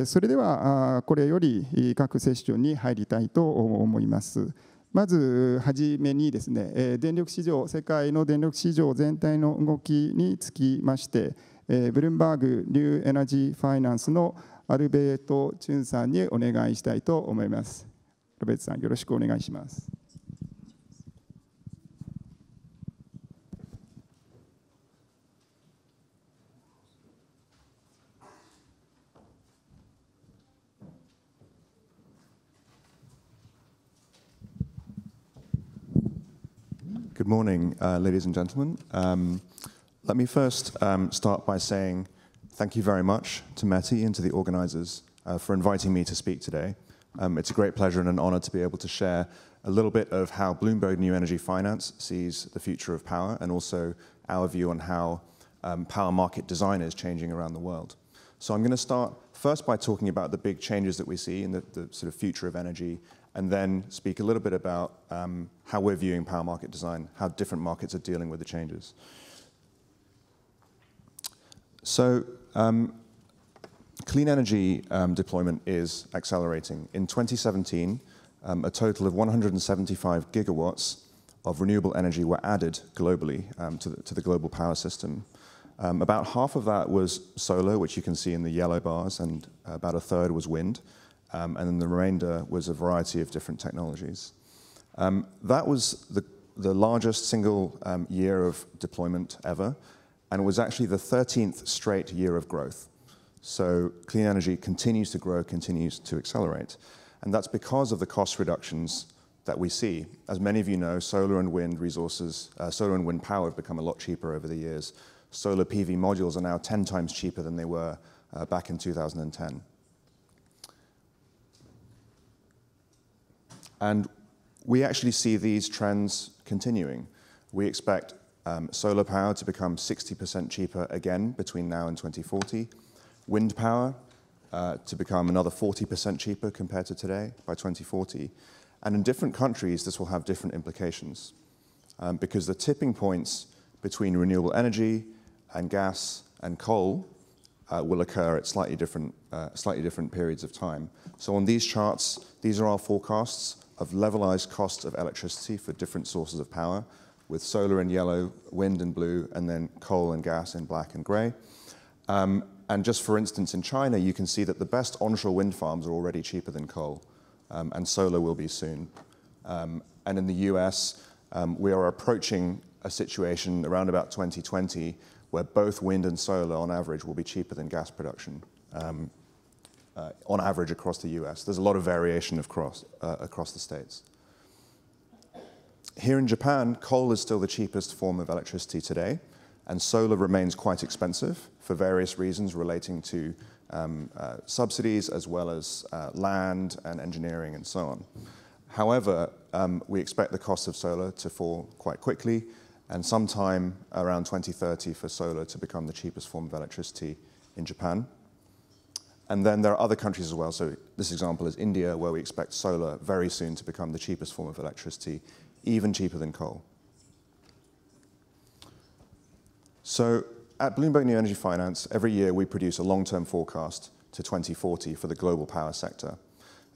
それではこれより各セッションに入りたいと思います。まずはじめにですね、電力市場、世界の電力市場全体の動きにつきまして、ブルームバーグ・ニューエナジー・ファイナンスのアルベート・チュンさんにお願いしたいと思います。アルベートさん、よろしくお願いします。Good morning, ladies and gentlemen. Let me first start by saying thank you very much to METI and to the organizers for inviting me to speak today. It's a great pleasure and an honor to be able to share a little bit of how Bloomberg New Energy Finance sees the future of power and also our view on how power market design is changing around the world. So I'm going to start first by talking about the big changes that we see in the sort of future of energy, and then speak a little bit about how we're viewing power market design, how different markets are dealing with the changes. So clean energy deployment is accelerating. In 2017, a total of 175 gigawatts of renewable energy were added globally to the global power system. About half of that was solar, which you can see in the yellow bars, and about a third was wind. And then the remainder was a variety of different technologies. That was the largest single year of deployment ever, and it was actually the 13th straight year of growth. So clean energy continues to grow, continues to accelerate. And that's because of the cost reductions that we see. As many of you know, solar and wind resources, solar and wind power have become a lot cheaper over the years. Solar PV modules are now 10 times cheaper than they were back in 2010. And we actually see these trends continuing. We expect solar power to become 60% cheaper again between now and 2040, wind power to become another 40% cheaper compared to today by 2040. And in different countries, this will have different implications because the tipping points between renewable energy and gas and coal will occur at slightly different periods of time. So on these charts, these are our forecasts of levelized costs of electricity for different sources of power, with solar in yellow, wind in blue, and then coal and gas in black and gray. And just for instance, in China, you can see that the best onshore wind farms are already cheaper than coal, and solar will be soon. And in the US, we are approaching a situation around about 2020 where both wind and solar on average will be cheaper than gas production. On average across the US. There's a lot of variation across the states. Here in Japan, coal is still the cheapest form of electricity today, and solar remains quite expensive for various reasons relating to subsidies as well as land and engineering and so on. However, we expect the cost of solar to fall quite quickly, and sometime around 2030 for solar to become the cheapest form of electricity in Japan. And then there are other countries as well. So this example is India, where we expect solar very soon to become the cheapest form of electricity, even cheaper than coal. So at Bloomberg New Energy Finance, every year we produce a long-term forecast to 2040 for the global power sector.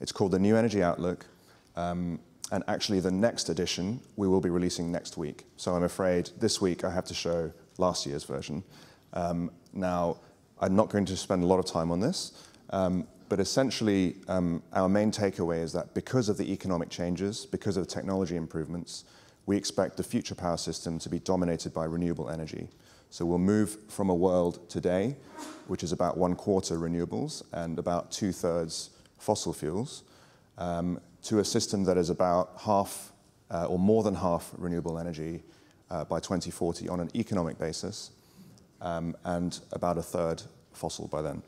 It's called the New Energy Outlook. And actually the next edition we will be releasing next week. So I'm afraid this week I have to show last year's version. Now, I'm not going to spend a lot of time on this, but essentially our main takeaway is that because of the economic changes, because of technology improvements, we expect the future power system to be dominated by renewable energy. So we'll move from a world today, which is about 1/4 renewables and about 2/3 fossil fuels, to a system that is about half or more than half renewable energy by 2040 on an economic basis, and about a third fossil by then.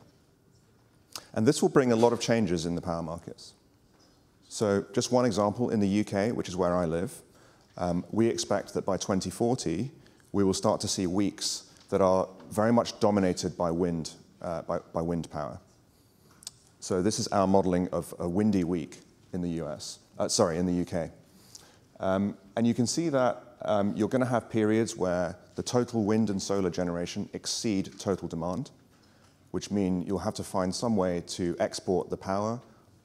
And this will bring a lot of changes in the power markets. So just one example, in the UK, which is where I live, we expect that by 2040, we will start to see weeks that are very much dominated by wind, by wind power. So this is our modeling of a windy week in the in the UK. And you can see that you're going to have periods where the total wind and solar generation exceed total demand. which mean you'll have to find some way to export the power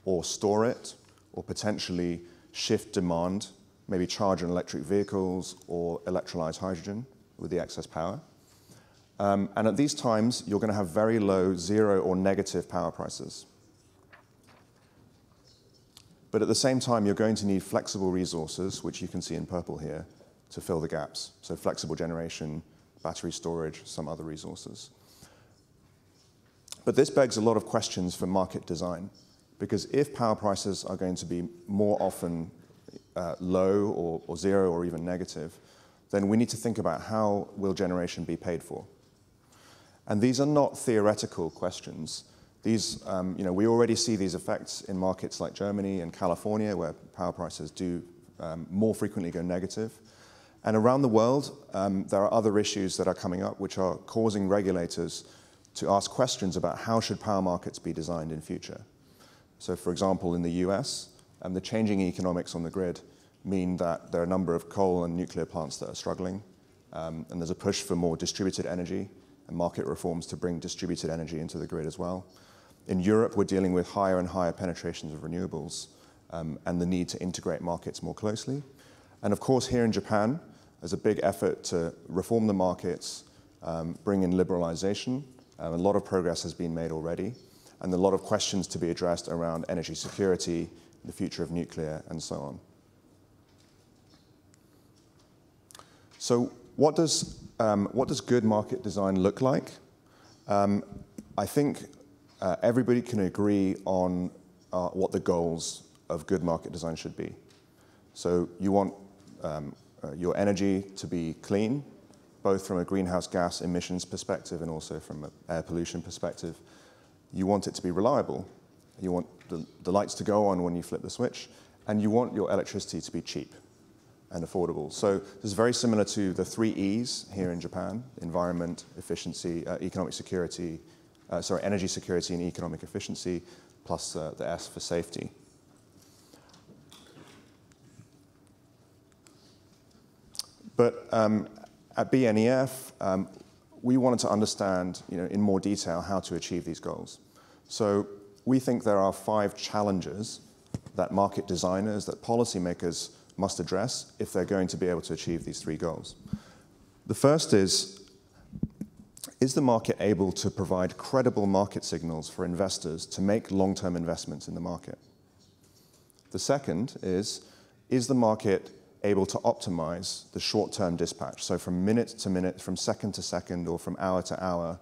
or store it or potentially shift demand, maybe charge on electric vehicles or electrolyze hydrogen with the excess power. And at these times, you're going to have very low, zero or negative power prices. But at the same time, you're going to need flexible resources, which you can see in purple here, to fill the gaps. So flexible generation, battery storage, some other resources. But this begs a lot of questions for market design, because if power prices are going to be more often low or zero or even negative, then we need to think about how will generation be paid for. And these are not theoretical questions. These, we already see these effects in markets like Germany and California, where power prices do more frequently go negative. And around the world, there are other issues that are coming up which are causing regulators to ask questions about how should power markets be designed in future. So for example, in the US, the changing economics on the grid mean that there are a number of coal and nuclear plants that are struggling, and there's a push for more distributed energy and market reforms to bring distributed energy into the grid as well. In Europe, we're dealing with higher and higher penetrations of renewables and the need to integrate markets more closely. And of course, here in Japan, there's a big effort to reform the markets, bring in liberalization. A lot of progress has been made already, and a lot of questions to be addressed around energy security, the future of nuclear, and so on. So what does good market design look like? I think everybody can agree on what the goals of good market design should be. So you want your energy to be clean, both from a greenhouse gas emissions perspective and also from an air pollution perspective. You want it to be reliable. You want the lights to go on when you flip the switch, and you want your electricity to be cheap and affordable. So this is very similar to the 3 E's here in Japan: environment, efficiency, economic security, energy security and economic efficiency, plus the S for safety. But at BNEF, we wanted to understand, in more detail how to achieve these goals. So we think there are 5 challenges that market designers, that policymakers must address if they're going to be able to achieve these 3 goals. The first is the market able to provide credible market signals for investors to make long-term investments in the market? The second is the market able to optimize the short-term dispatch? So from minute to minute, from second to second, or from hour to hour,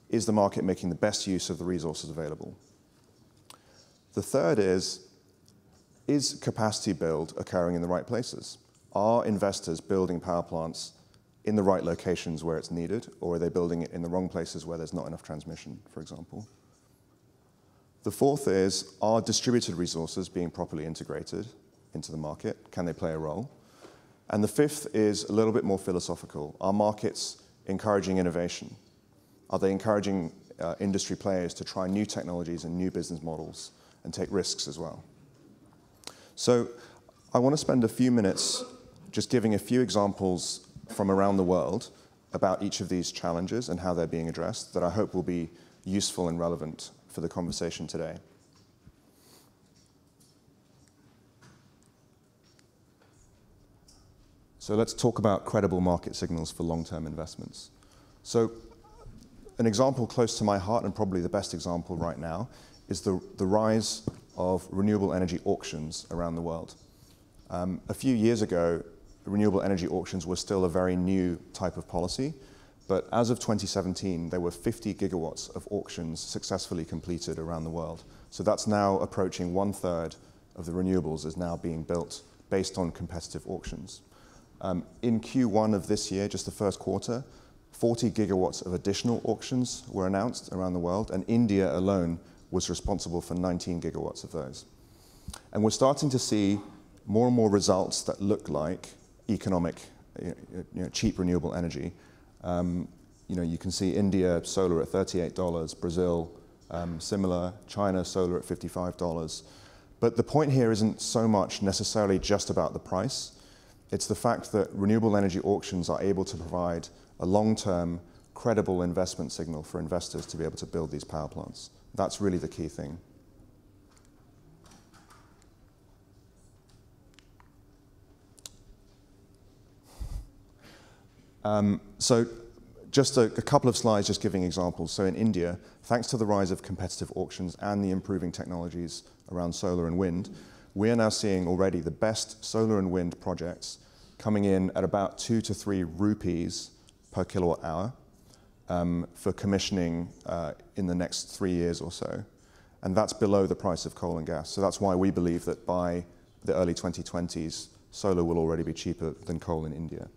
is the market making the best use of the resources available? The third is capacity build occurring in the right places? Are investors building power plants in the right locations where it's needed, or are they building it in the wrong places where there's not enough transmission, for example? The fourth is, are distributed resources being properly integrated into the market? Can they play a role? And the fifth is a little bit more philosophical. Are markets encouraging innovation? Are they encouraging industry players to try new technologies and new business models and take risks as well? So I want to spend a few minutes just giving a few examples from around the world about each of these challenges and how they're being addressed that I hope will be useful and relevant for the conversation today. So let's talk about credible market signals for long-term investments. So an example close to my heart, and probably the best example right now, is the rise of renewable energy auctions around the world. A few years ago, renewable energy auctions were still a very new type of policy, but as of 2017, there were 50 gigawatts of auctions successfully completed around the world. So that's now approaching 1/3 of the renewables is now being built based on competitive auctions. In Q1 of this year, just the first quarter, 40 gigawatts of additional auctions were announced around the world, and India alone was responsible for 19 gigawatts of those. And we're starting to see more and more results that look like economic, cheap renewable energy. You can see India solar at $38, Brazil similar, China solar at $55. But the point here isn't so much necessarily just about the price. It's the fact that renewable energy auctions are able to provide a long-term, credible investment signal for investors to be able to build these power plants. That's really the key thing. So just a couple of slides just giving examples. So in India, thanks to the rise of competitive auctions and the improving technologies around solar and wind, we are now seeing already the best solar and wind projects coming in at about 2 to 3 rupees per kilowatt hour for commissioning in the next 3 years or so. And that's below the price of coal and gas. So that's why we believe that by the early 2020s, solar will already be cheaper than coal in India.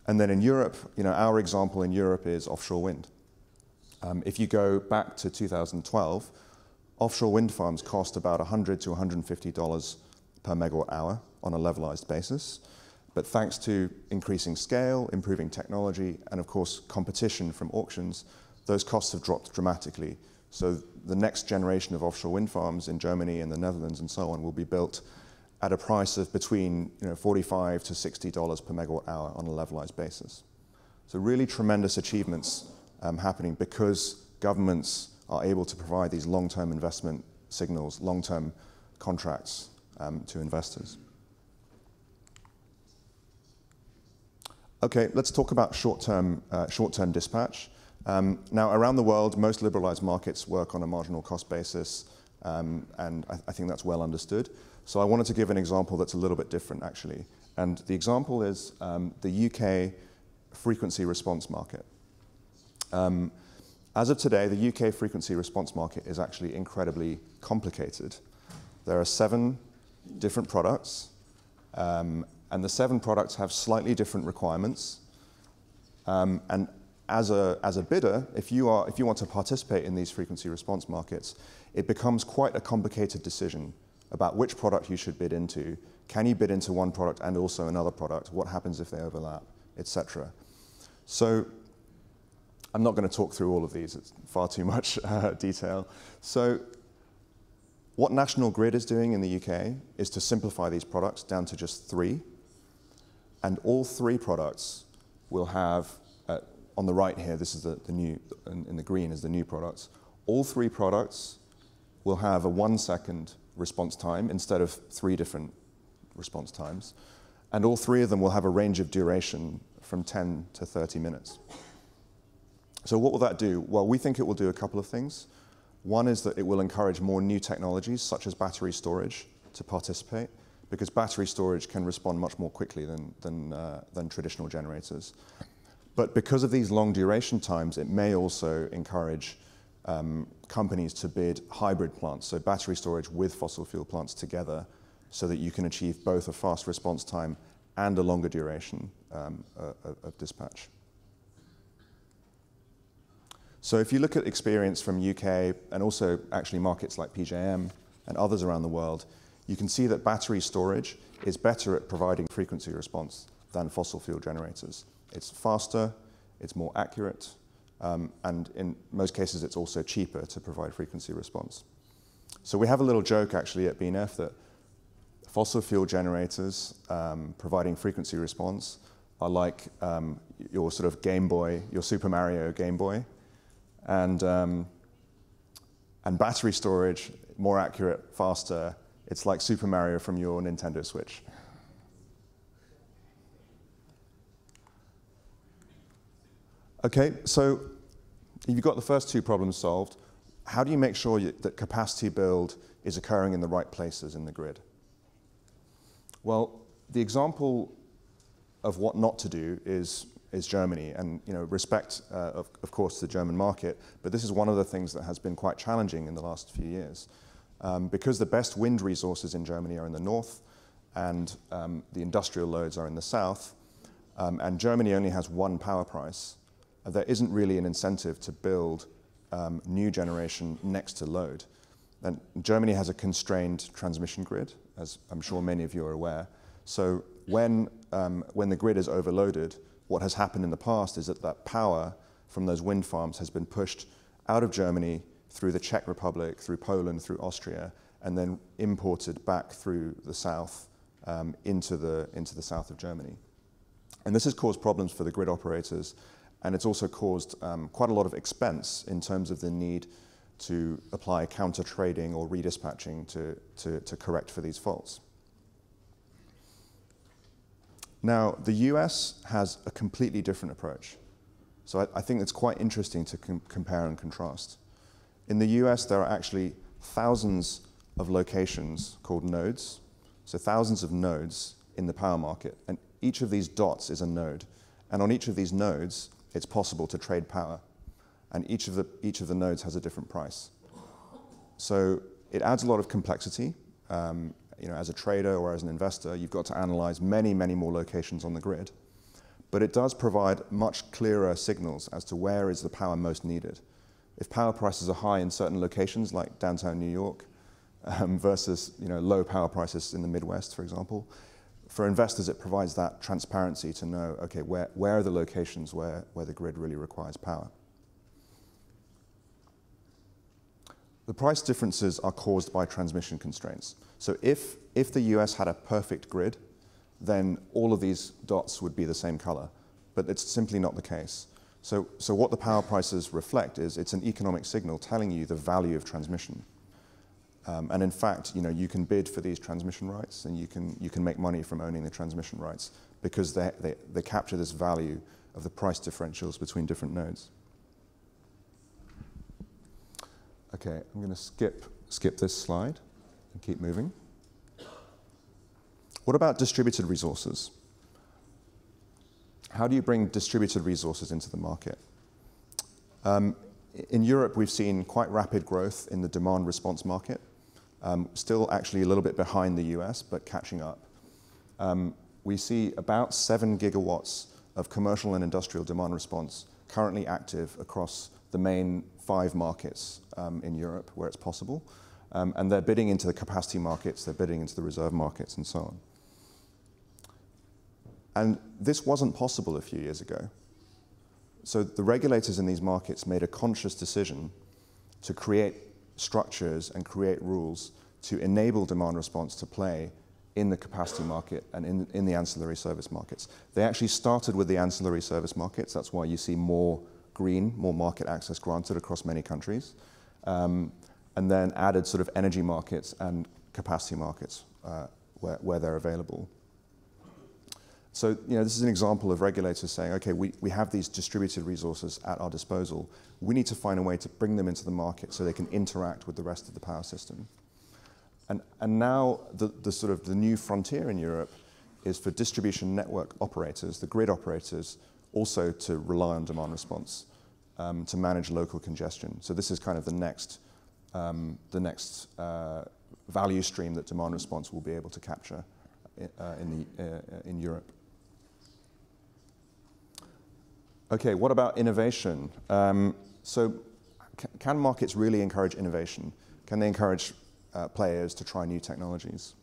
And then in Europe, our example in Europe is offshore wind. If you go back to 2012, offshore wind farms cost about $100 to $150 per megawatt hour on a levelized basis. But thanks to increasing scale, improving technology, and of course competition from auctions, those costs have dropped dramatically. So the next generation of offshore wind farms in Germany and the Netherlands and so on will be built at a price of between $45 to $60 per megawatt hour on a levelized basis. So really tremendous achievements happening because governments are able to provide these long-term investment signals, long-term contracts to investors. Okay, let's talk about short-term dispatch. Now, around the world, most liberalized markets work on a marginal cost basis, and I think that's well understood. So I wanted to give an example that's a little bit different, actually. And the example is the UK frequency response market. As of today, the UK frequency response market is actually incredibly complicated. There are 7 different products, and the 7 products have slightly different requirements. And as a bidder, if you want to participate in these frequency response markets, it becomes quite a complicated decision about which product you should bid into. Can you bid into one product and also another product? What happens if they overlap, etc. So I'm not going to talk through all of these. It's far too much detail. So what National Grid is doing in the UK is to simplify these products down to just 3. And all 3 products will have, on the right here, this is the new, in the green is the new products. All 3 products will have a 1-second response time instead of 3 different response times. And all 3 of them will have a range of duration from 10 to 30 minutes. So what will that do? Well, we think it will do a couple of things. One is that it will encourage more new technologies, such as battery storage, to participate, because battery storage can respond much more quickly than traditional generators. But because of these long duration times, it may also encourage companies to bid hybrid plants, so battery storage with fossil fuel plants together, so that you can achieve both a fast response time and a longer duration of dispatch. So if you look at experience from UK and also actually markets like PJM and others around the world, you can see that battery storage is better at providing frequency response than fossil fuel generators. It's faster, it's more accurate, and in most cases it's also cheaper to provide frequency response. So we have a little joke actually at BNF that fossil fuel generators providing frequency response are like your sort of Game Boy, your Super Mario Game Boy, and battery storage, more accurate, faster. It's like Super Mario from your Nintendo Switch. Okay, so if you've got the first 2 problems solved, how do you make sure that capacity build is occurring in the right places in the grid? Well, the example of what not to do is Germany, and respect, of course, the German market, but this is one of the things that has been quite challenging in the last few years. Because the best wind resources in Germany are in the north, and the industrial loads are in the south, and Germany only has 1 power price, there isn't really an incentive to build new generation next to load. And Germany has a constrained transmission grid, as I'm sure many of you are aware. So when the grid is overloaded, what has happened in the past is that power from those wind farms has been pushed out of Germany through the Czech Republic, through Poland, through Austria, and then imported back through the south into the south of Germany. And this has caused problems for the grid operators And it's also caused quite a lot of expense in terms of the need to apply counter trading or redispatching to correct for these faults. Now, the US has a completely different approach. So I think it's quite interesting to compare and contrast. In the US, there are actually thousands of locations called nodes, so thousands of nodes in the power market, and each of these dots is a node. And on each of these nodes, it's possible to trade power, and each of the nodes has a different price. So it adds a lot of complexity. As a trader or as an investor, you've got to analyze many, many more locations on the grid. But it does provide much clearer signals as to where is the power most needed. If power prices are high in certain locations, like downtown New York, versus low power prices in the Midwest, for example, for investors it provides that transparency to know, okay, where are the locations where the grid really requires power. The price differences are caused by transmission constraints. So if the US had a perfect grid, then all of these dots would be the same color, but it's simply not the case. So what the power prices reflect is it's an economic signal telling you the value of transmission. And in fact, you can bid for these transmission rights, and you can make money from owning the transmission rights because they capture this value of the price differentials between different nodes. Okay, I'm going to skip this slide and keep moving. What about distributed resources? How do you bring distributed resources into the market? In Europe, we've seen quite rapid growth in the demand response market, still actually a little bit behind the US, but catching up. We see about 7 gigawatts of commercial and industrial demand response currently active across the main 5 markets in Europe where it's possible. And they're bidding into the capacity markets, they're bidding into the reserve markets, and so on. And this wasn't possible a few years ago. So the regulators in these markets made a conscious decision to create structures and create rules to enable demand response to play in the capacity market and in the ancillary service markets. They actually started with the ancillary service markets. That's why you see more green, more market access granted across many countries, and then added sort of energy markets and capacity markets where they're available. So this is an example of regulators saying, okay, we have these distributed resources at our disposal. We need to find a way to bring them into the market so they can interact with the rest of the power system. And now the new frontier in Europe is for distribution network operators, the grid operators, also to rely on demand response to manage local congestion. So this is kind of the next value stream that demand response will be able to capture in Europe. Okay, what about innovation? So can markets really encourage innovation? Can they encourage players to try new technologies?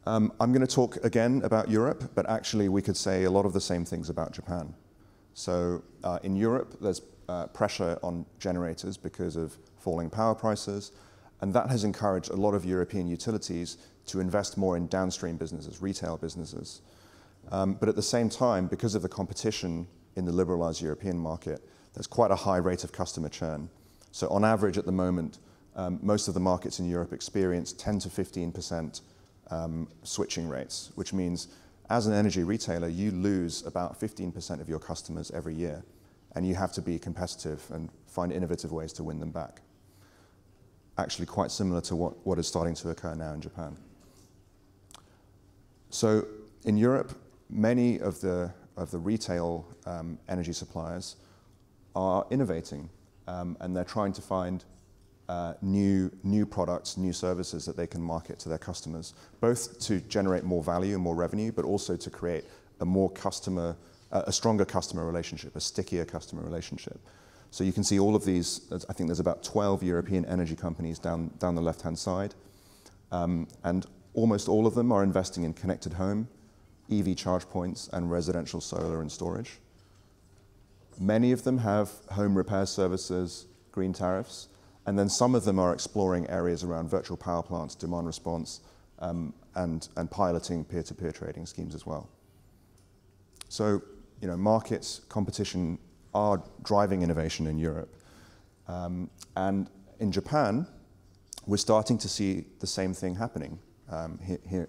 I'm going to talk again about Europe, but actually we could say a lot of the same things about Japan. So in Europe, there's pressure on generators because of falling power prices, and that has encouraged a lot of European utilities to invest more in downstream businesses, retail businesses. But at the same time, because of the competition in the liberalized European market, there's quite a high rate of customer churn. So on average at the moment, most of the markets in Europe experience 10 to 15% switching rates, which means as an energy retailer, you lose about 15% of your customers every year, and you have to be competitive and find innovative ways to win them back. Actually quite similar to what is starting to occur now in Japan. So in Europe, many of the retail energy suppliers are innovating, and they're trying to find new products, new services that they can market to their customers, both to generate more value and more revenue, but also to create a stronger customer relationship, a stickier customer relationship. So you can see all of these. I think there's about 12 European energy companies down the left-hand side, and almost all of them are investing in connected home, EV charge points, and residential solar and storage. Many of them have home repair services, green tariffs, and then some of them are exploring areas around virtual power plants, demand response, and piloting peer-to-peer trading schemes as well. So markets, competition are driving innovation in Europe. And in Japan, we're starting to see the same thing happening here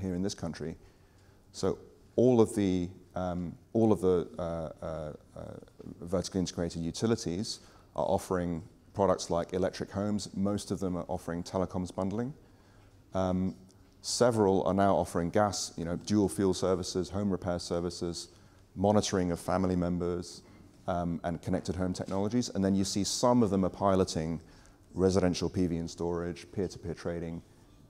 in this country. So all of the vertically integrated utilities are offering products like electric homes. Most of them are offering telecoms bundling. Several are now offering gas, dual fuel services, home repair services, monitoring of family members, and connected home technologies. And then you see some of them are piloting residential PV and storage, peer-to-peer trading,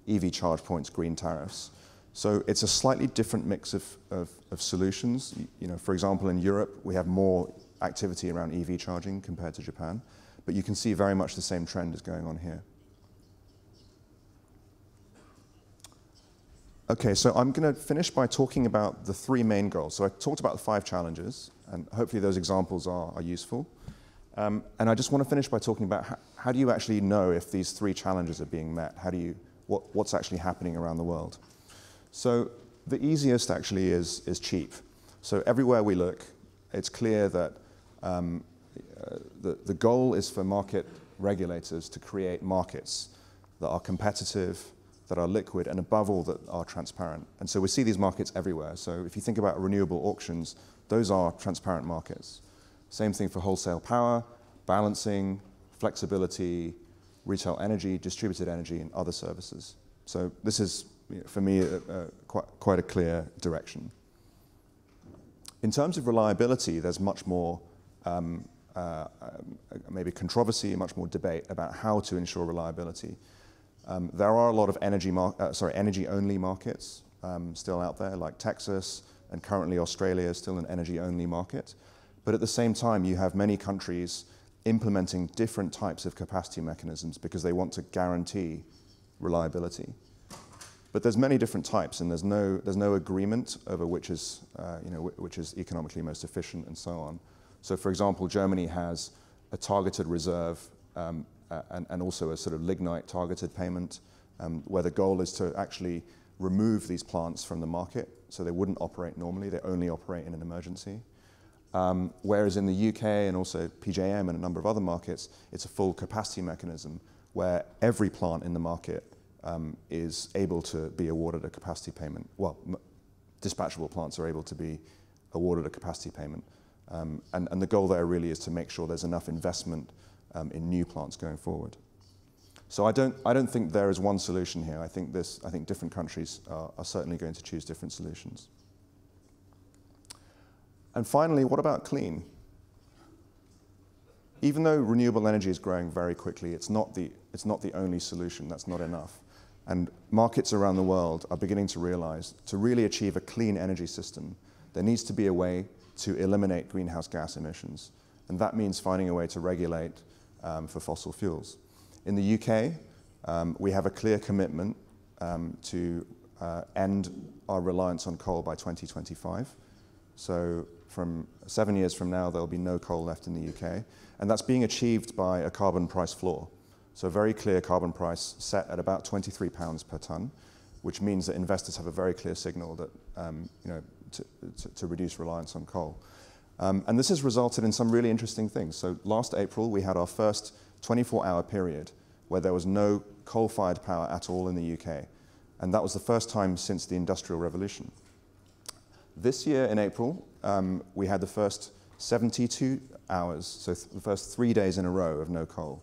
EV charge points, green tariffs. So it's a slightly different mix of solutions. For example, in Europe, we have more activity around EV charging compared to Japan, but you can see very much the same trend is going on here. Okay, so I'm going to finish by talking about the three main goals. So I talked about the 5 challenges, and hopefully those examples are useful. And I just want to finish by talking about how do you actually know if these 3 challenges are being met? What's actually happening around the world? So the easiest actually is cheap. So everywhere we look, it's clear that the goal is for market regulators to create markets that are competitive, that are liquid, and above all, that are transparent. And so we see these markets everywhere. So if you think about renewable auctions, those are transparent markets. Same thing for wholesale power, balancing, flexibility, retail energy, distributed energy, and other services. So this is, for me, quite a clear direction. In terms of reliability, there's much more maybe controversy, much more debate about how to ensure reliability. There are a lot of energy-only markets still out there, like Texas, and currently Australia is still an energy-only market. But at the same time, you have many countries implementing different types of capacity mechanisms because they want to guarantee reliability. But there's many different types, and there's no agreement over which is economically most efficient and so on. So, for example, Germany has a targeted reserve and also a sort of lignite targeted payment, where the goal is to actually remove these plants from the market, so they wouldn't operate normally; they only operate in an emergency. Whereas in the UK and also PJM and a number of other markets, it's a full capacity mechanism where every plant in the market is able to be awarded a capacity payment. Well, dispatchable plants are able to be awarded a capacity payment. And the goal there really is to make sure there's enough investment in new plants going forward. So I don't think there is one solution here. I think different countries are certainly going to choose different solutions. And finally, what about clean? Even though renewable energy is growing very quickly, it's not the only solution. That's not enough. And markets around the world are beginning to realize to really achieve a clean energy system, there needs to be a way to eliminate greenhouse gas emissions. And that means finding a way to regulate for fossil fuels. In the UK, we have a clear commitment to end our reliance on coal by 2025. So from 7 years from now, there'll be no coal left in the UK. And that's being achieved by a carbon price floor. So a very clear carbon price set at about £23 per tonne, which means that investors have a very clear signal that, to reduce reliance on coal. And this has resulted in some really interesting things. So last April, we had our first 24-hour period where there was no coal-fired power at all in the UK. And that was the first time since the Industrial Revolution. This year in April, we had the first 72 hours, so the first 3 days in a row of no coal.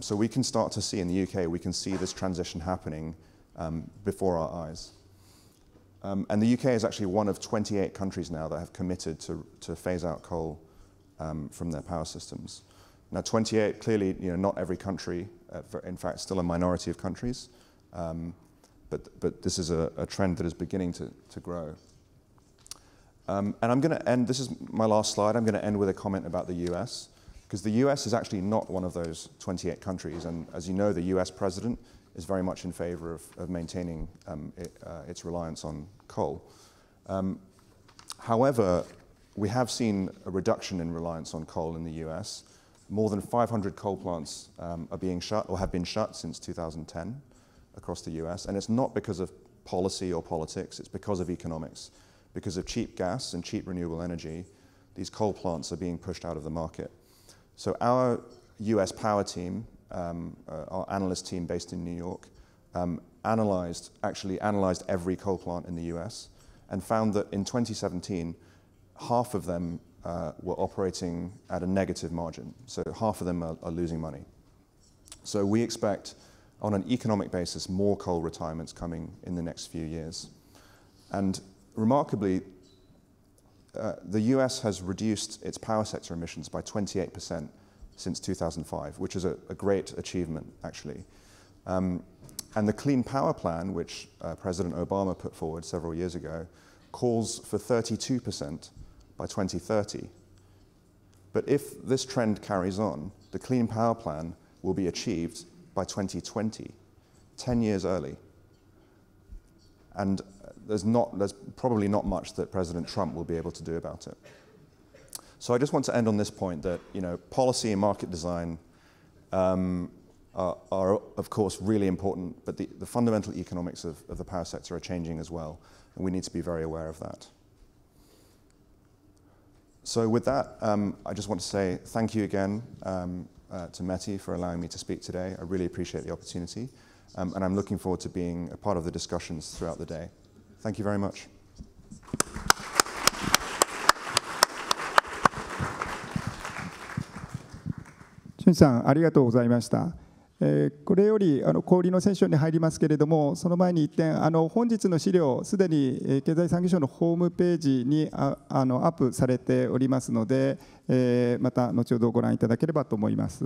So we can start to see in the UK, we can see this transition happening before our eyes. And the UK is actually one of 28 countries now that have committed to phase out coal from their power systems. Now 28, clearly, not every country, in fact, still a minority of countries, but this is a trend that is beginning to grow. And I'm going to end, this is my last slide, I'm going to end with a comment about the US, because the US is actually not one of those 28 countries, and as you know, the US president is very much in favor of maintaining its reliance on coal. However, we have seen a reduction in reliance on coal in the US. More than 500 coal plants are being shut or have been shut since 2010 across the US, and it's not because of policy or politics, it's because of economics. because of cheap gas and cheap renewable energy, these coal plants are being pushed out of the market. So our US power team, our analyst team based in New York, actually analyzed every coal plant in the US and found that in 2017, half of them were operating at a negative margin. So half of them are losing money. So we expect, on an economic basis, more coal retirements coming in the next few years. And remarkably, the US has reduced its power sector emissions by 28% since 2005, which is a great achievement, actually. And the Clean Power Plan, which President Obama put forward several years ago, calls for 32% by 2030. But if this trend carries on, the Clean Power Plan will be achieved by 2020, 10 years early. And there's probably not much that President Trump will be able to do about it. So I just want to end on this point that, policy and market design are of course really important, but the fundamental economics of the power sector are changing as well, and we need to be very aware of that. So with that, I just want to say thank you again to Mehdi for allowing me to speak today. I really appreciate the opportunity, and I'm looking forward to being a part of the discussions throughout the day. Thank you very much. 俊さん、ありがとうございました。これより氷のセッションに入りますけれども、その前に一点、本日の資料、すでに経済産業省のホームページにアップされておりますので、また後ほどご覧いただければと思います。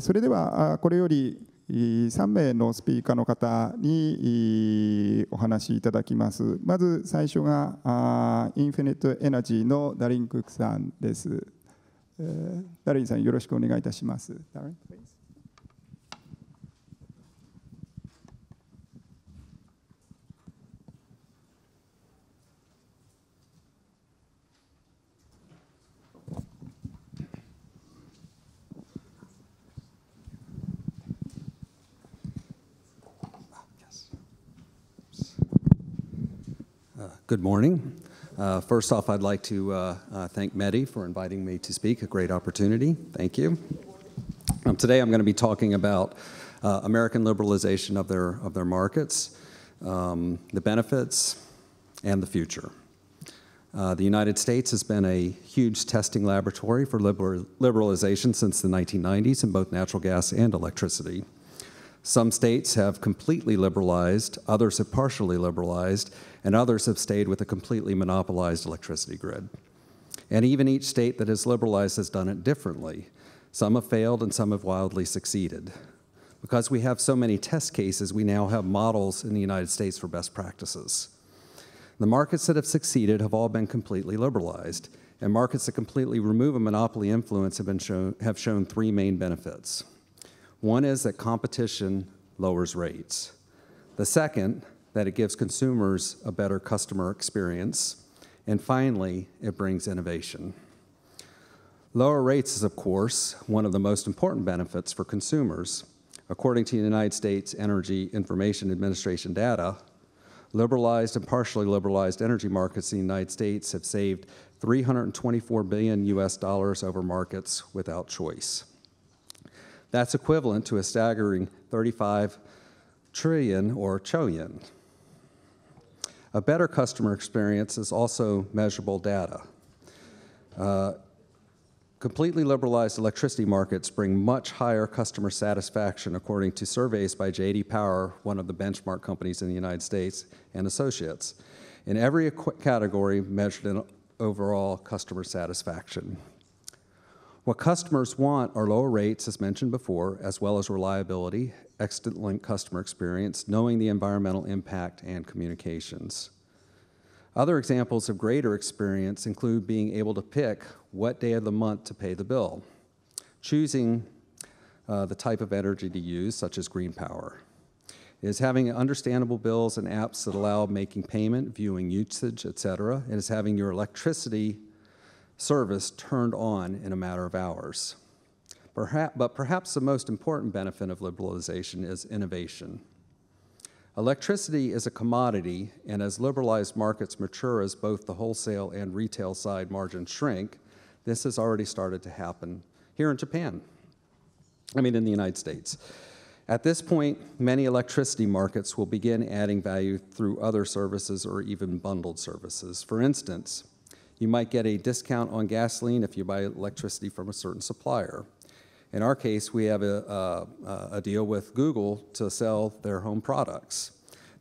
それでは、これより3名のスピーカーの方にお話しいただきます。まず最初がインフィニットエナジーのダリン・クックさんです。ダリンさん、よろしくお願いいたします。ダリン、please. Good morning. First off, I'd like to thank Mehdi for inviting me to speak, a great opportunity. Thank you. Today I'm going to be talking about American liberalization of their markets, the benefits, and the future. The United States has been a huge testing laboratory for liberalization since the 1990s in both natural gas and electricity. Some states have completely liberalized, others have partially liberalized, and others have stayed with a completely monopolized electricity grid. And even each state that has liberalized has done it differently. Some have failed and some have wildly succeeded. Because we have so many test cases, we now have models in the United States for best practices. The markets that have succeeded have all been completely liberalized, and markets that completely remove a monopoly influence have shown three main benefits. One is that competition lowers rates. The second, that it gives consumers a better customer experience. And finally, it brings innovation. Lower rates is, of course, one of the most important benefits for consumers. According to the United States Energy Information Administration data, liberalized and partially liberalized energy markets in the United States have saved $324 billion over markets without choice. That's equivalent to a staggering 35 trillion or trillion. A better customer experience is also measurable data. Completely liberalized electricity markets bring much higher customer satisfaction, according to surveys by J.D. Power, one of the benchmark companies in the United States, and Associates, in every category measured in overall customer satisfaction. What customers want are lower rates, as mentioned before, as well as reliability, excellent customer experience, knowing the environmental impact, and communications. Other examples of greater experience include being able to pick what day of the month to pay the bill, choosing the type of energy to use, such as green power. It is having understandable bills and apps that allow making payment, viewing usage, etc. It is having your electricity service turned on in a matter of hours. But perhaps the most important benefit of liberalization is innovation. Electricity is a commodity, and as liberalized markets mature as both the wholesale and retail side margins shrink, this has already started to happen here in in the United States. At this point, many electricity markets will begin adding value through other services or even bundled services. For instance, you might get a discount on gasoline if you buy electricity from a certain supplier. In our case, we have a deal with Google to sell their home products.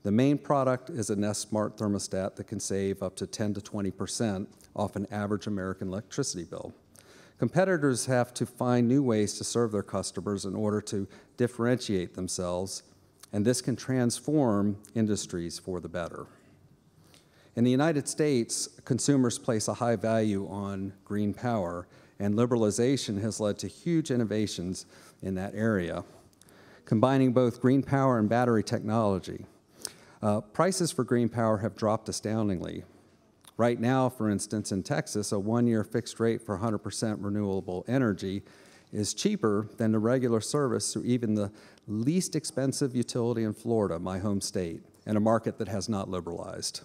The main product is a Nest Smart thermostat that can save up to 10 to 20% off an average American electricity bill. Competitors have to find new ways to serve their customers in order to differentiate themselves, and this can transform industries for the better. In the United States, consumers place a high value on green power, and liberalization has led to huge innovations in that area, combining both green power and battery technology. Prices for green power have dropped astoundingly. Right now, for instance, in Texas, a one-year fixed rate for 100% renewable energy is cheaper than the regular service through even the least expensive utility in Florida, my home state, in a market that has not liberalized.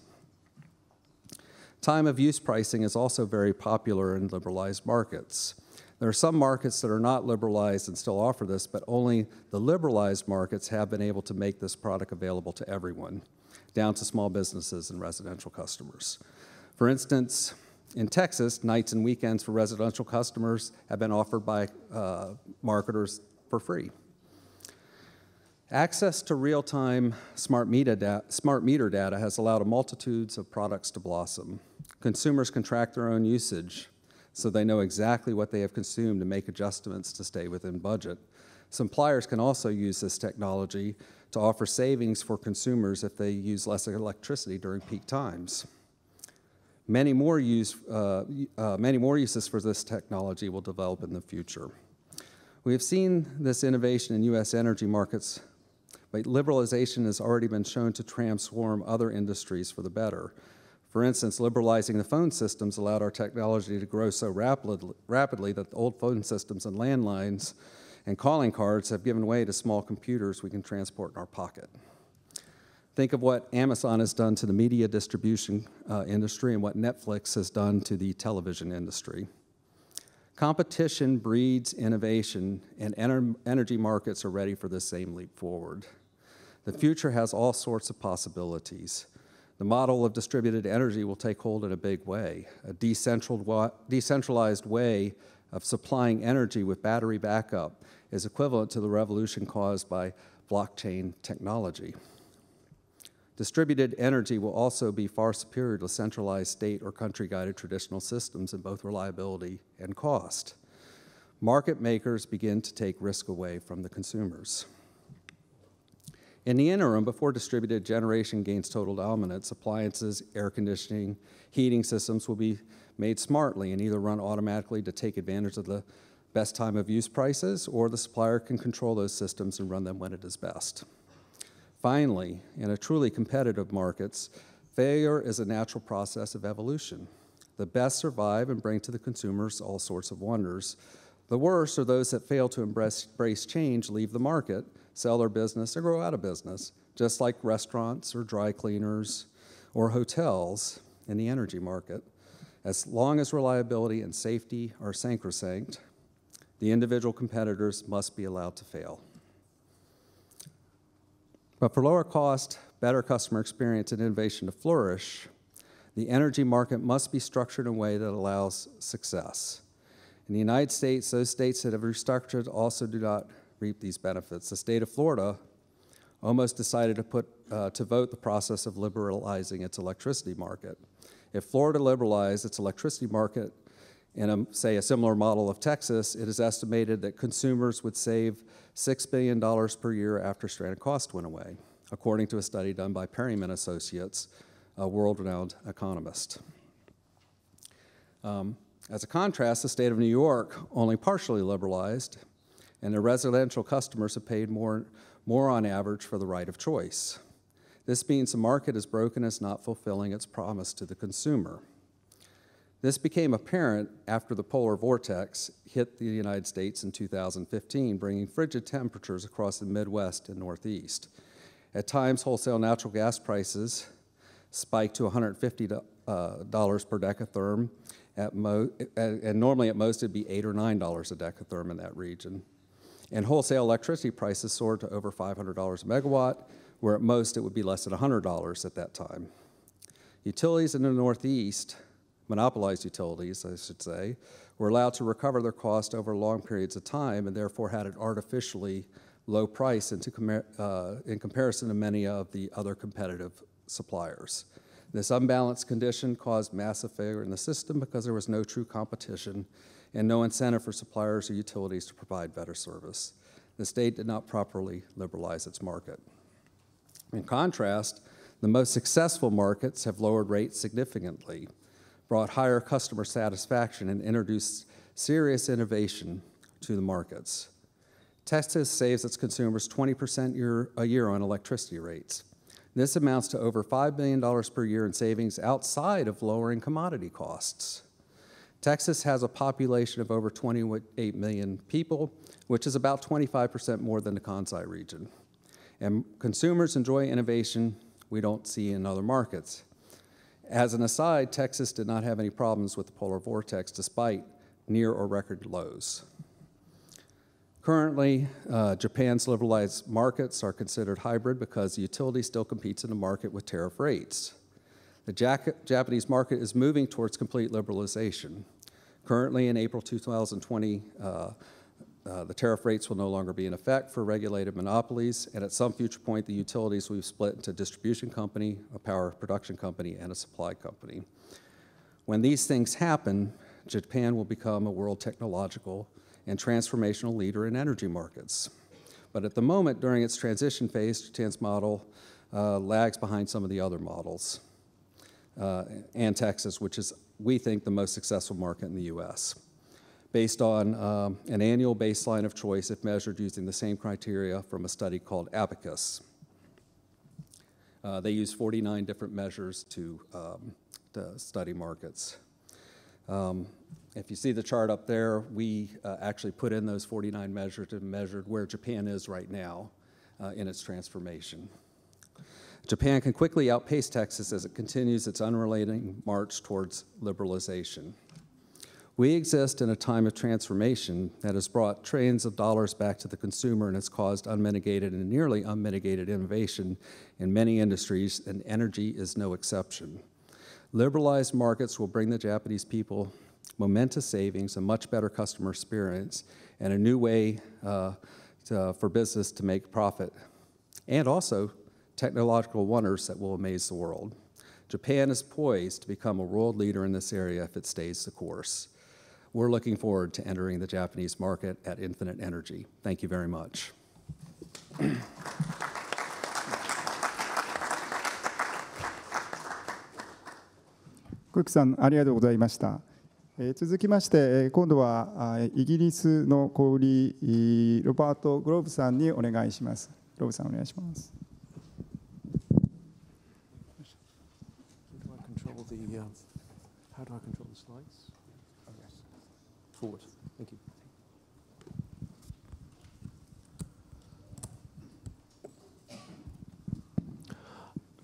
Time of use pricing is also very popular in liberalized markets. There are some markets that are not liberalized and still offer this, but only the liberalized markets have been able to make this product available to everyone, down to small businesses and residential customers. For instance, in Texas, nights and weekends for residential customers have been offered by marketers for free. Access to real-time smart meter data has allowed multitudes of products to blossom. Consumers can track their own usage, so they know exactly what they have consumed and make adjustments to stay within budget. Suppliers can also use this technology to offer savings for consumers if they use less electricity during peak times. Many more uses for this technology will develop in the future. We have seen this innovation in U.S. energy markets, but liberalization has already been shown to transform other industries for the better. For instance, liberalizing the phone systems allowed our technology to grow so rapidly that the old phone systems and landlines and calling cards have given way to small computers we can transport in our pocket. Think of what Amazon has done to the media distribution industry and what Netflix has done to the television industry. Competition breeds innovation, and energy markets are ready for the same leap forward. The future has all sorts of possibilities. The model of distributed energy will take hold in a big way. A decentralized way of supplying energy with battery backup is equivalent to the revolution caused by blockchain technology. Distributed energy will also be far superior to centralized state or country-guided traditional systems in both reliability and cost. Market makers begin to take risk away from the consumers. In the interim, before distributed generation gains total dominance, appliances, air conditioning, heating systems will be made smartly and either run automatically to take advantage of the best time of use prices, or the supplier can control those systems and run them when it is best. Finally, in a truly competitive markets, failure is a natural process of evolution. The best survive and bring to the consumers all sorts of wonders. The worst are those that fail to embrace change, leave the market, sell their business, or go out of business, just like restaurants or dry cleaners or hotels in the energy market. As long as reliability and safety are sacrosanct, the individual competitors must be allowed to fail. But for lower cost, better customer experience, and innovation to flourish, the energy market must be structured in a way that allows success. In the United States, those states that have restructured also do not reap these benefits. The state of Florida almost decided to vote the process of liberalizing its electricity market. If Florida liberalized its electricity market in, say, a similar model of Texas, it is estimated that consumers would save $6 billion per year after stranded cost went away, according to a study done by Perryman Associates, a world-renowned economist. As a contrast, the state of New York only partially liberalized, and their residential customers have paid more on average for the right of choice. This means the market is broken and is not fulfilling its promise to the consumer. This became apparent after the polar vortex hit the United States in 2015, bringing frigid temperatures across the Midwest and Northeast. At times, wholesale natural gas prices spiked to $150 per decatherm, and normally at most it'd be $8 or $9 a decatherm in that region. And wholesale electricity prices soared to over $500 a megawatt, where at most it would be less than $100 at that time. Utilities in the Northeast, monopolized utilities, I should say, were allowed to recover their cost over long periods of time and therefore had an artificially low price in comparison to many of the other competitive suppliers. This unbalanced condition caused massive failure in the system because there was no true competition and no incentive for suppliers or utilities to provide better service. The state did not properly liberalize its market. In contrast, the most successful markets have lowered rates significantly, brought higher customer satisfaction, and introduced serious innovation to the markets. Texas saves its consumers 20% a year on electricity rates. This amounts to over $5 billion per year in savings outside of lowering commodity costs. Texas has a population of over 28 million people, which is about 25% more than the Kansai region. And consumers enjoy innovation we don't see in other markets. As an aside, Texas did not have any problems with the polar vortex despite near or record lows. Currently, Japan's liberalized markets are considered hybrid because the utility still competes in the market with tariff rates. The Japanese market is moving towards complete liberalization. Currently, in April 2020, the tariff rates will no longer be in effect for regulated monopolies, and at some future point, the utilities will be split into a distribution company, a power production company, and a supply company. When these things happen, Japan will become a world technological and transformational leader in energy markets. But at the moment, during its transition phase, Japan's model lags behind some of the other models, and Texas, which is, we think, the most successful market in the US, based on an annual baseline of choice if measured using the same criteria from a study called Abacus. They use 49 different measures to study markets. If you see the chart up there, we actually put in those 49 measures and measured where Japan is right now in its transformation. Japan can quickly outpace Texas as it continues its unrelenting march towards liberalization. We exist in a time of transformation that has brought trillions of dollars back to the consumer and has caused unmitigated and nearly unmitigated innovation in many industries, and energy is no exception. Liberalized markets will bring the Japanese people momentous savings, a much better customer experience, and a new way for business to make profit, and also technological wonders that will amaze the world. Japan is poised to become a world leader in this area if it stays the course. We're looking forward to entering the Japanese market at infinite energy. Thank you very much. 小木さん、ありがとうございました。続きまして、今度はイギリスの小売ロバート・グローブさんにお願いします。グローブさん、お願いします。How do I control the slides? Oh, yes. Forward. Thank you.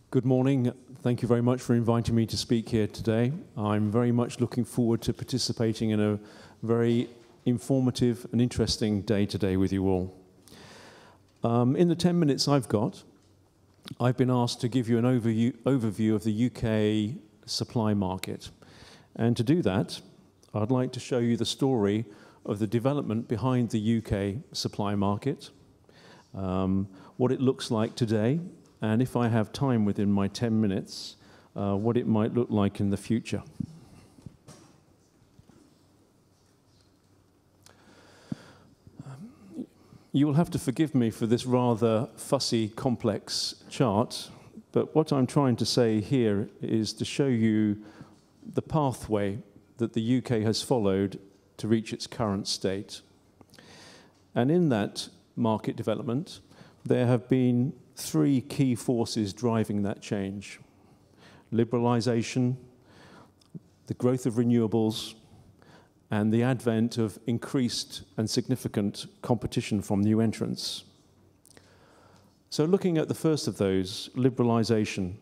Good morning. Thank you very much for inviting me to speak here today. I'm very much looking forward to participating in a very informative and interesting day today with you all. In the 10 minutes I've got, I've been asked to give you an overview of the UK supply market. And to do that, I'd like to show you the story of the development behind the UK supply market, what it looks like today, and if I have time within my 10 minutes, what it might look like in the future. You will have to forgive me for this rather fussy, complex chart, but what I'm trying to say here is to show you the pathway that the UK has followed to reach its current state. And in that market development, there have been three key forces driving that change: liberalization, the growth of renewables, and the advent of increased and significant competition from new entrants. So looking at the first of those, liberalisation,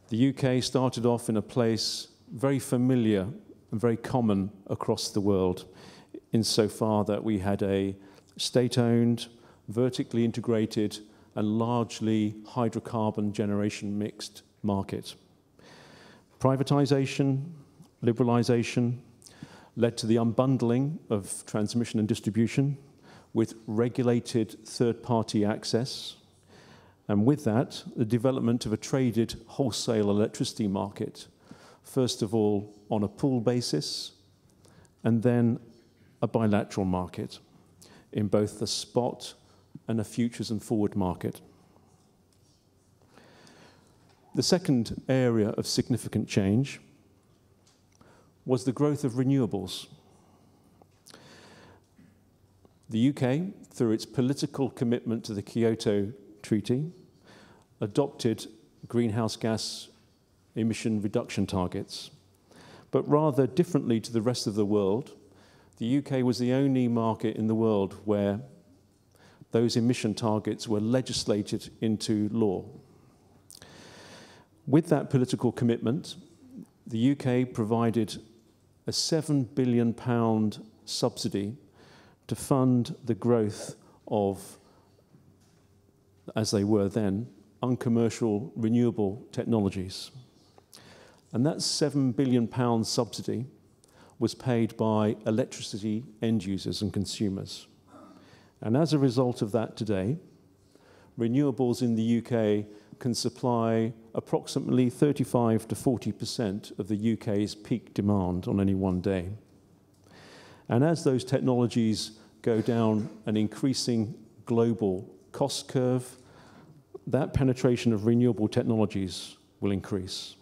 the UK started off in a place very familiar and very common across the world, insofar that we had a state-owned, vertically integrated, and largely hydrocarbon generation mixed market. Privatisation, liberalisation led to the unbundling of transmission and distribution with regulated third-party access, and with that, the development of a traded wholesale electricity market, first of all on a pool basis, and then a bilateral market in both the spot and a futures and forward market. The second area of significant change was the growth of renewables. The UK, through its political commitment to the Kyoto Treaty, adopted greenhouse gas emission reduction targets. But rather differently to the rest of the world, the UK was the only market in the world where those emission targets were legislated into law. With that political commitment, the UK provided a £7 billion subsidy to fund the growth of, as they were then, uncommercial renewable technologies. And that £7 billion subsidy was paid by electricity end users and consumers. And as a result of that today, renewables in the UK can supply approximately 35 to 40% of the UK's peak demand on any one day. And as those technologies go down an increasing global cost curve, that penetration of renewable technologies will increase.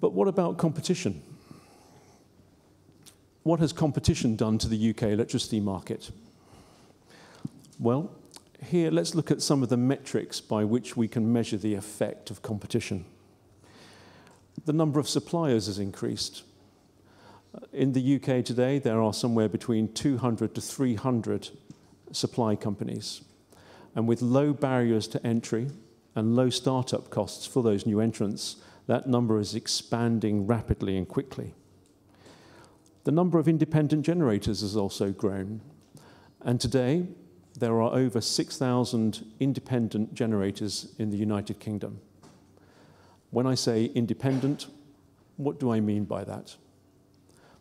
But what about competition? What has competition done to the UK electricity market? Well, here let's look at some of the metrics by which we can measure the effect of competition. The number of suppliers has increased. In the UK today, there are somewhere between 200 to 300 supply companies. And with low barriers to entry and low startup costs for those new entrants, that number is expanding rapidly and quickly. The number of independent generators has also grown. And today, there are over 6,000 independent generators in the United Kingdom. When I say independent, what do I mean by that?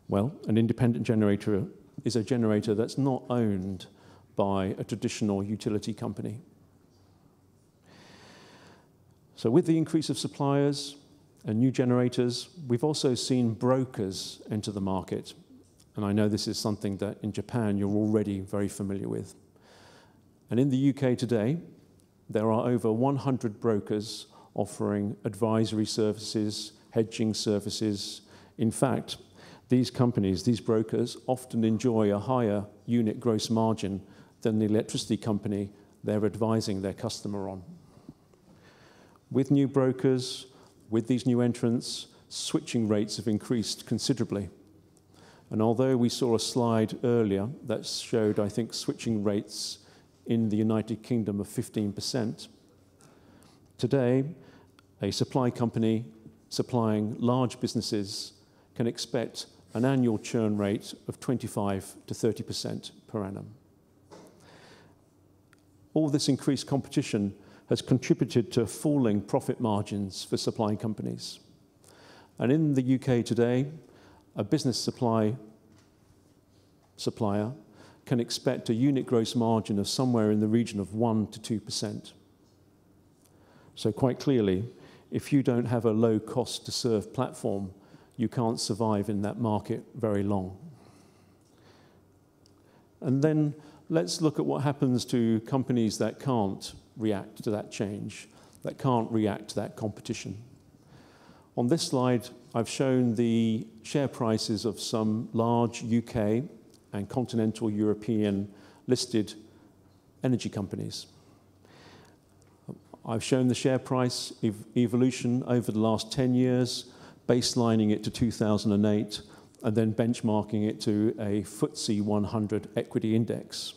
Well, an independent generator is a generator that's not owned by a traditional utility company. So with the increase of suppliers and new generators, we've also seen brokers enter the market. And I know this is something that in Japan you're already very familiar with. And in the UK today, there are over 100 brokers offering advisory services, hedging services. In fact, these companies, these brokers, often enjoy a higher unit gross margin than the electricity company they're advising their customer on. With new brokers, with these new entrants, switching rates have increased considerably. And although we saw a slide earlier that showed, I think, switching rates in the United Kingdom of 15%, today, a supply company supplying large businesses can expect an annual churn rate of 25 to 30% per annum. All this increased competition has contributed to falling profit margins for supply companies. And in the UK today, a business supplier can expect a unit gross margin of somewhere in the region of 1 to 2%. So quite clearly, if you don't have a low cost to serve platform, you can't survive in that market very long. And then let's look at what happens to companies that can't react to that change, that can't react to that competition. On this slide, I've shown the share prices of some large UK and continental European listed energy companies. I've shown the share price evolution over the last 10 years, baselining it to 2008, and then benchmarking it to a FTSE 100 equity index.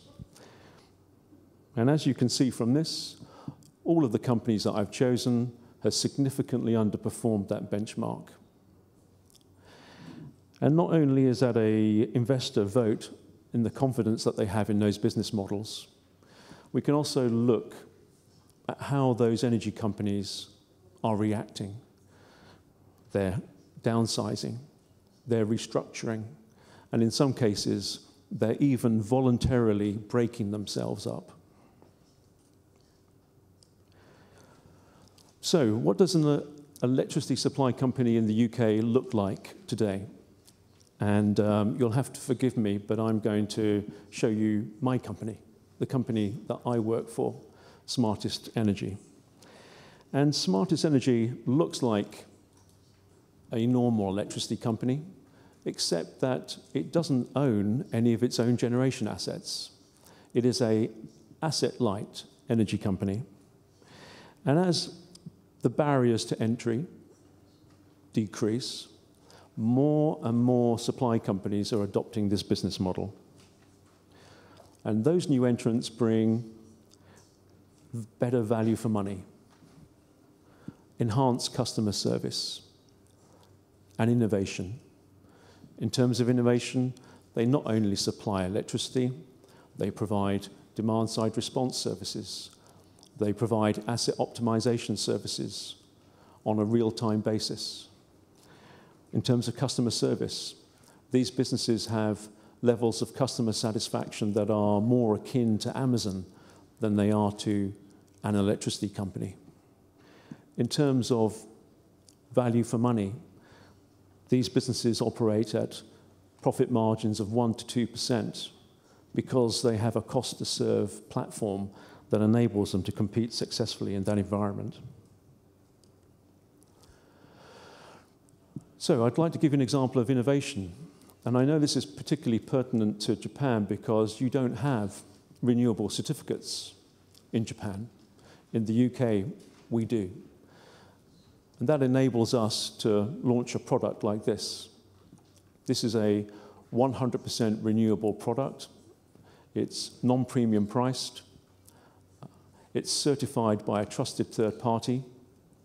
And as you can see from this, all of the companies that I've chosen have significantly underperformed that benchmark. And not only is that an investor vote in the confidence that they have in those business models, we can also look at how those energy companies are reacting. They're downsizing, they're restructuring, and in some cases, they're even voluntarily breaking themselves up. So, what does an electricity supply company in the UK look like today? And you'll have to forgive me, but I'm going to show you my company, the company that I work for, Smartest Energy. And Smartest Energy looks like a normal electricity company, except that it doesn't own any of its own generation assets. It is an asset-light energy company. And as the barriers to entry decrease, more and more supply companies are adopting this business model. And those new entrants bring better value for money, enhanced customer service, and innovation. In terms of innovation, they not only supply electricity, they provide demand-side response services, they provide asset optimization services on a real-time basis. In terms of customer service, these businesses have levels of customer satisfaction that are more akin to Amazon than they are to an electricity company. In terms of value for money, these businesses operate at profit margins of 1% to 2% because they have a cost-to-serve platform that enables them to compete successfully in that environment. So I'd like to give you an example of innovation. And I know this is particularly pertinent to Japan because you don't have renewable certificates in Japan. In the UK, we do. And that enables us to launch a product like this. This is a 100% renewable product. It's non-premium priced. It's certified by a trusted third party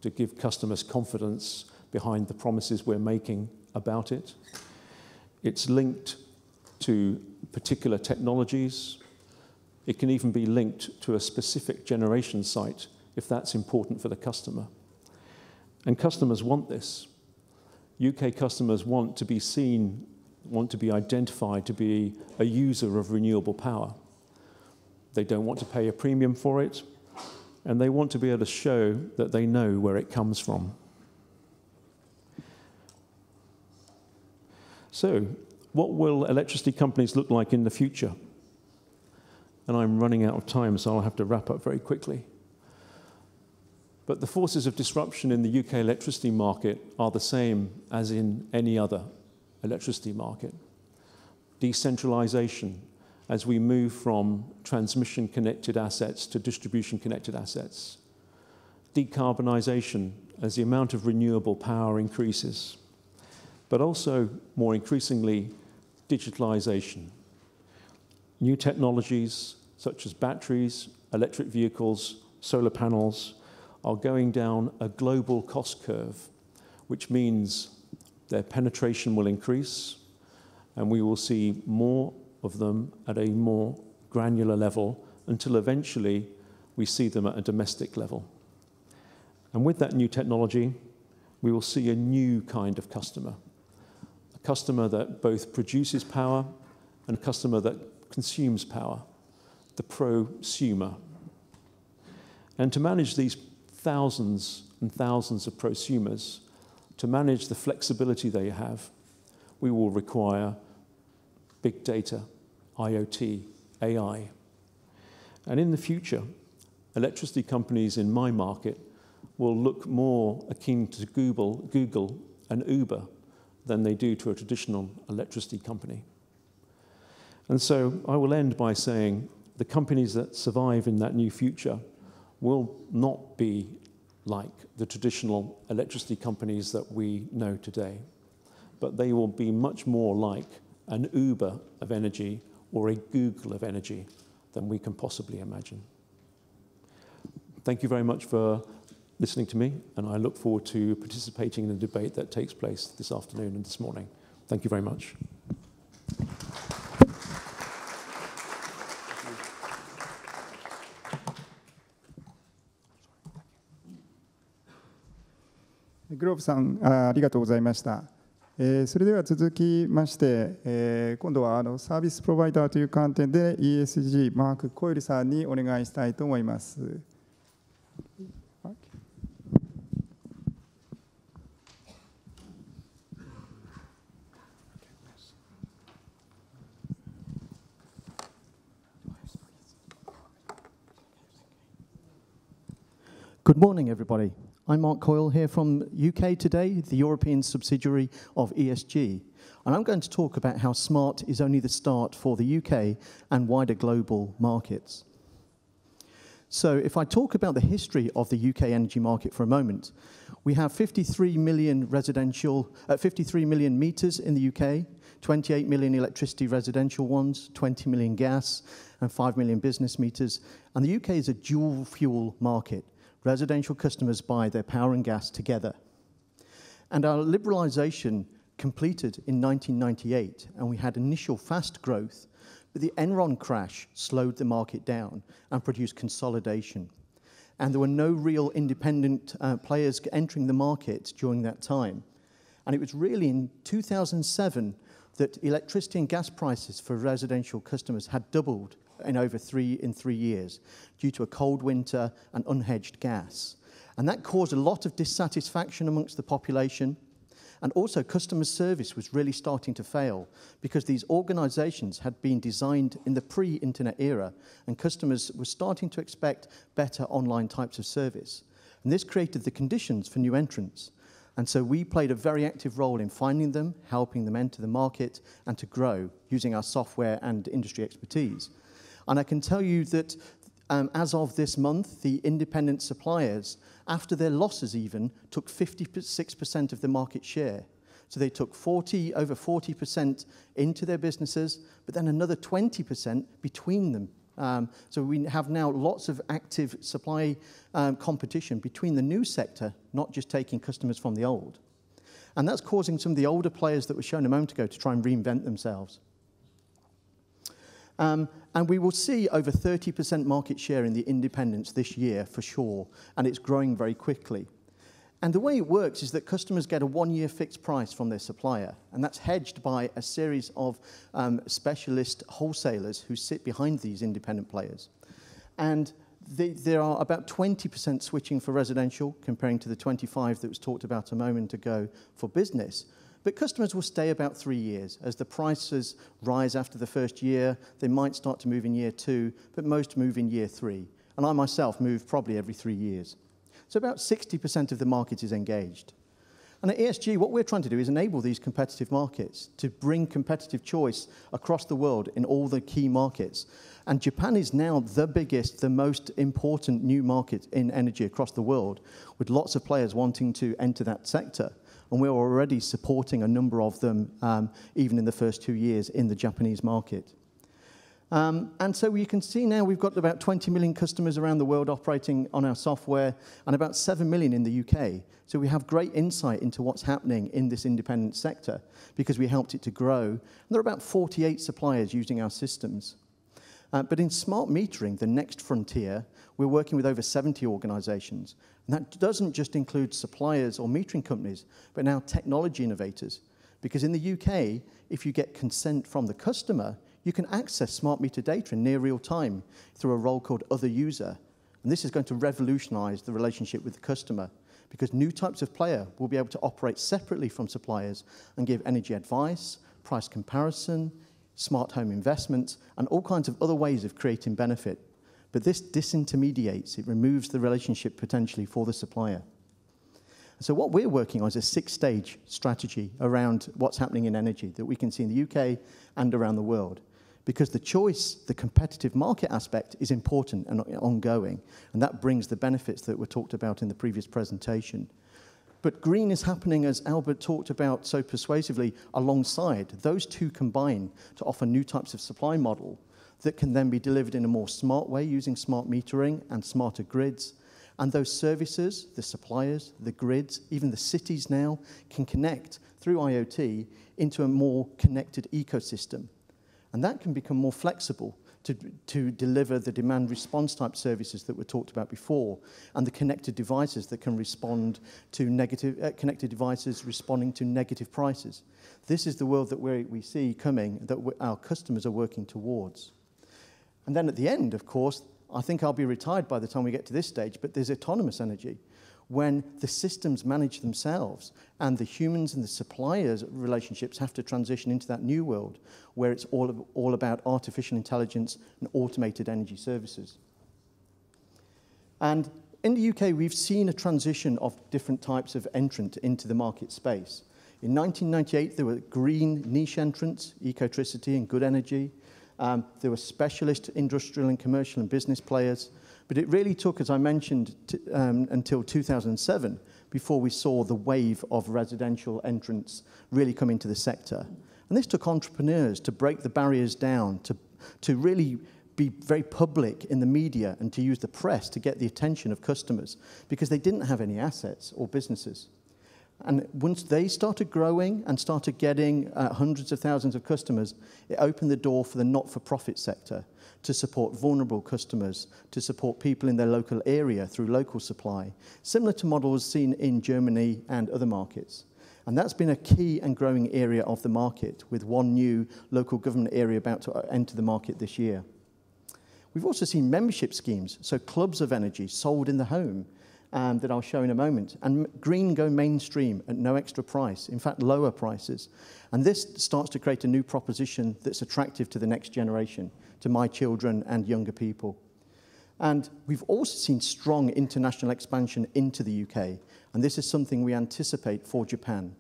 to give customers confidence behind the promises we're making about it. It's linked to particular technologies. It can even be linked to a specific generation site if that's important for the customer. And customers want this. UK customers want to be seen, want to be identified to be a user of renewable power. They don't want to pay a premium for it, and they want to be able to show that they know where it comes from. So, what will electricity companies look like in the future? And I'm running out of time, so I'll have to wrap up very quickly. But the forces of disruption in the UK electricity market are the same as in any other electricity market. Decentralization, as we move from transmission-connected assets to distribution-connected assets. Decarbonization, as the amount of renewable power increases. But also, more increasingly, digitalization. New technologies, such as batteries, electric vehicles, solar panels, are going down a global cost curve, which means their penetration will increase, and we will see more of them at a more granular level until eventually we see them at a domestic level. And with that new technology, we will see a new kind of customer. A customer that both produces power and a customer that consumes power, the prosumer. And to manage these thousands and thousands of prosumers, to manage the flexibility they have, we will require big data, IoT, AI. And in the future, electricity companies in my market will look more akin to Google and Uber than they do to a traditional electricity company. And so I will end by saying the companies that survive in that new future will not be like the traditional electricity companies that we know today, but they will be much more like an Uber of energy or a Google of energy than we can possibly imagine. thank you very much for listening to me, and I look forward to participating in the debate that takes place this afternoon and this morning. Thank you very much.グローブさん、ありがとうございました。それでは続きまして、今度はサービスプロバイダーという観点で ESG マーク・コイルさんにお願いしたいと思います。Good morning, everybody. I'm Mark Coyle here from UK today, the European subsidiary of ESG. And I'm going to talk about how smart is only the start for the UK and wider global markets. So if I talk about the history of the UK energy market for a moment, we have 53 million meters in the UK, 28 million electricity residential ones, 20 million gas, and 5 million business meters. And the UK is a dual fuel market. Residential customers buy their power and gas together. And our liberalisation completed in 1998, and we had initial fast growth, but the Enron crash slowed the market down and produced consolidation. And there were no real independent players entering the market during that time. And it was really in 2007 that electricity and gas prices for residential customers had doubled in 3 years due to a cold winter and unhedged gas. And that caused a lot of dissatisfaction amongst the population. And also customer service was really starting to fail because these organizations had been designed in the pre-internet era and customers were starting to expect better online types of service. And this created the conditions for new entrants. And so we played a very active role in finding them, helping them enter the market and to grow using our software and industry expertise. And I can tell you that as of this month, the independent suppliers, after their losses even, took 56% of the market share. So they took over 40% into their businesses, but then another 20% between them. So we have now lots of active supply competition between the new sector, not just taking customers from the old. And that's causing some of the older players that were shown a moment ago to try and reinvent themselves. And we will see over 30% market share in the independents this year for sure, and it's growing very quickly. And the way it works is that customers get a 1-year fixed price from their supplier, and that's hedged by a series of specialist wholesalers who sit behind these independent players. And there are about 20% switching for residential, comparing to the 25 that was talked about a moment ago for business. But customers will stay about 3 years. As the prices rise after the first year, they might start to move in year 2, but most move in year 3. And I myself move probably every 3 years. So about 60% of the market is engaged. And at ESG, what we're trying to do is enable these competitive markets to bring competitive choice across the world in all the key markets. And Japan is now the biggest, the most important new market in energy across the world, with lots of players wanting to enter that sector. And we're already supporting a number of them, even in the first 2 years in the Japanese market. And so you can see now we've got about 20 million customers around the world operating on our software and about 7 million in the UK. So we have great insight into what's happening in this independent sector because we helped it to grow. And there are about 48 suppliers using our systems. But in smart metering, the next frontier, we're working with over 70 organizations. And that doesn't just include suppliers or metering companies, but now technology innovators. Because in the UK, if you get consent from the customer, you can access smart meter data in near real time through a role called Other User. And this is going to revolutionize the relationship with the customer because new types of player will be able to operate separately from suppliers and give energy advice, price comparison, smart home investments, and all kinds of other ways of creating benefit. But this disintermediates, it removes the relationship potentially for the supplier. So what we're working on is a 6-stage strategy around what's happening in energy that we can see in the UK and around the world. Because the choice, the competitive market aspect is important and ongoing, and that brings the benefits that were talked about in the previous presentation. But green is happening, as Albert talked about so persuasively, alongside. Those two combine to offer new types of supply model that can then be delivered in a more smart way using smart metering and smarter grids. And those services, the suppliers, the grids, even the cities now can connect through IoT into a more connected ecosystem. And that can become more flexible to deliver the demand response type services that were talked about before, and the connected devices that can respond to connected devices responding to negative prices. This is the world that we see coming, that our customers are working towards. And then at the end, of course, I think I'll be retired by the time we get to this stage, but there's autonomous energy, when the systems manage themselves and the humans and the suppliers' relationships have to transition into that new world where it's all about artificial intelligence and automated energy services. And in the UK, we've seen a transition of different types of entrant into the market space. In 1998, there were green niche entrants, Ecotricity and Good Energy. There were specialist industrial and commercial and business players. But it really took, as I mentioned, until 2007 before we saw the wave of residential entrants really come into the sector. And this took entrepreneurs to break the barriers down, to really be very public in the media and to use the press to get the attention of customers because they didn't have any assets or businesses. And once they started growing and started getting hundreds of thousands of customers, it opened the door for the not-for-profit sector to support vulnerable customers, to support people in their local area through local supply, similar to models seen in Germany and other markets. And that's been a key and growing area of the market, with one new local government area about to enter the market this year. We've also seen membership schemes, so clubs of energy sold in the home, that I'll show in a moment. And green go mainstream at no extra price, in fact, lower prices. And this starts to create a new proposition that's attractive to the next generation, to my children and younger people. And we've also seen strong international expansion into the UK, and this is something we anticipate for Japan.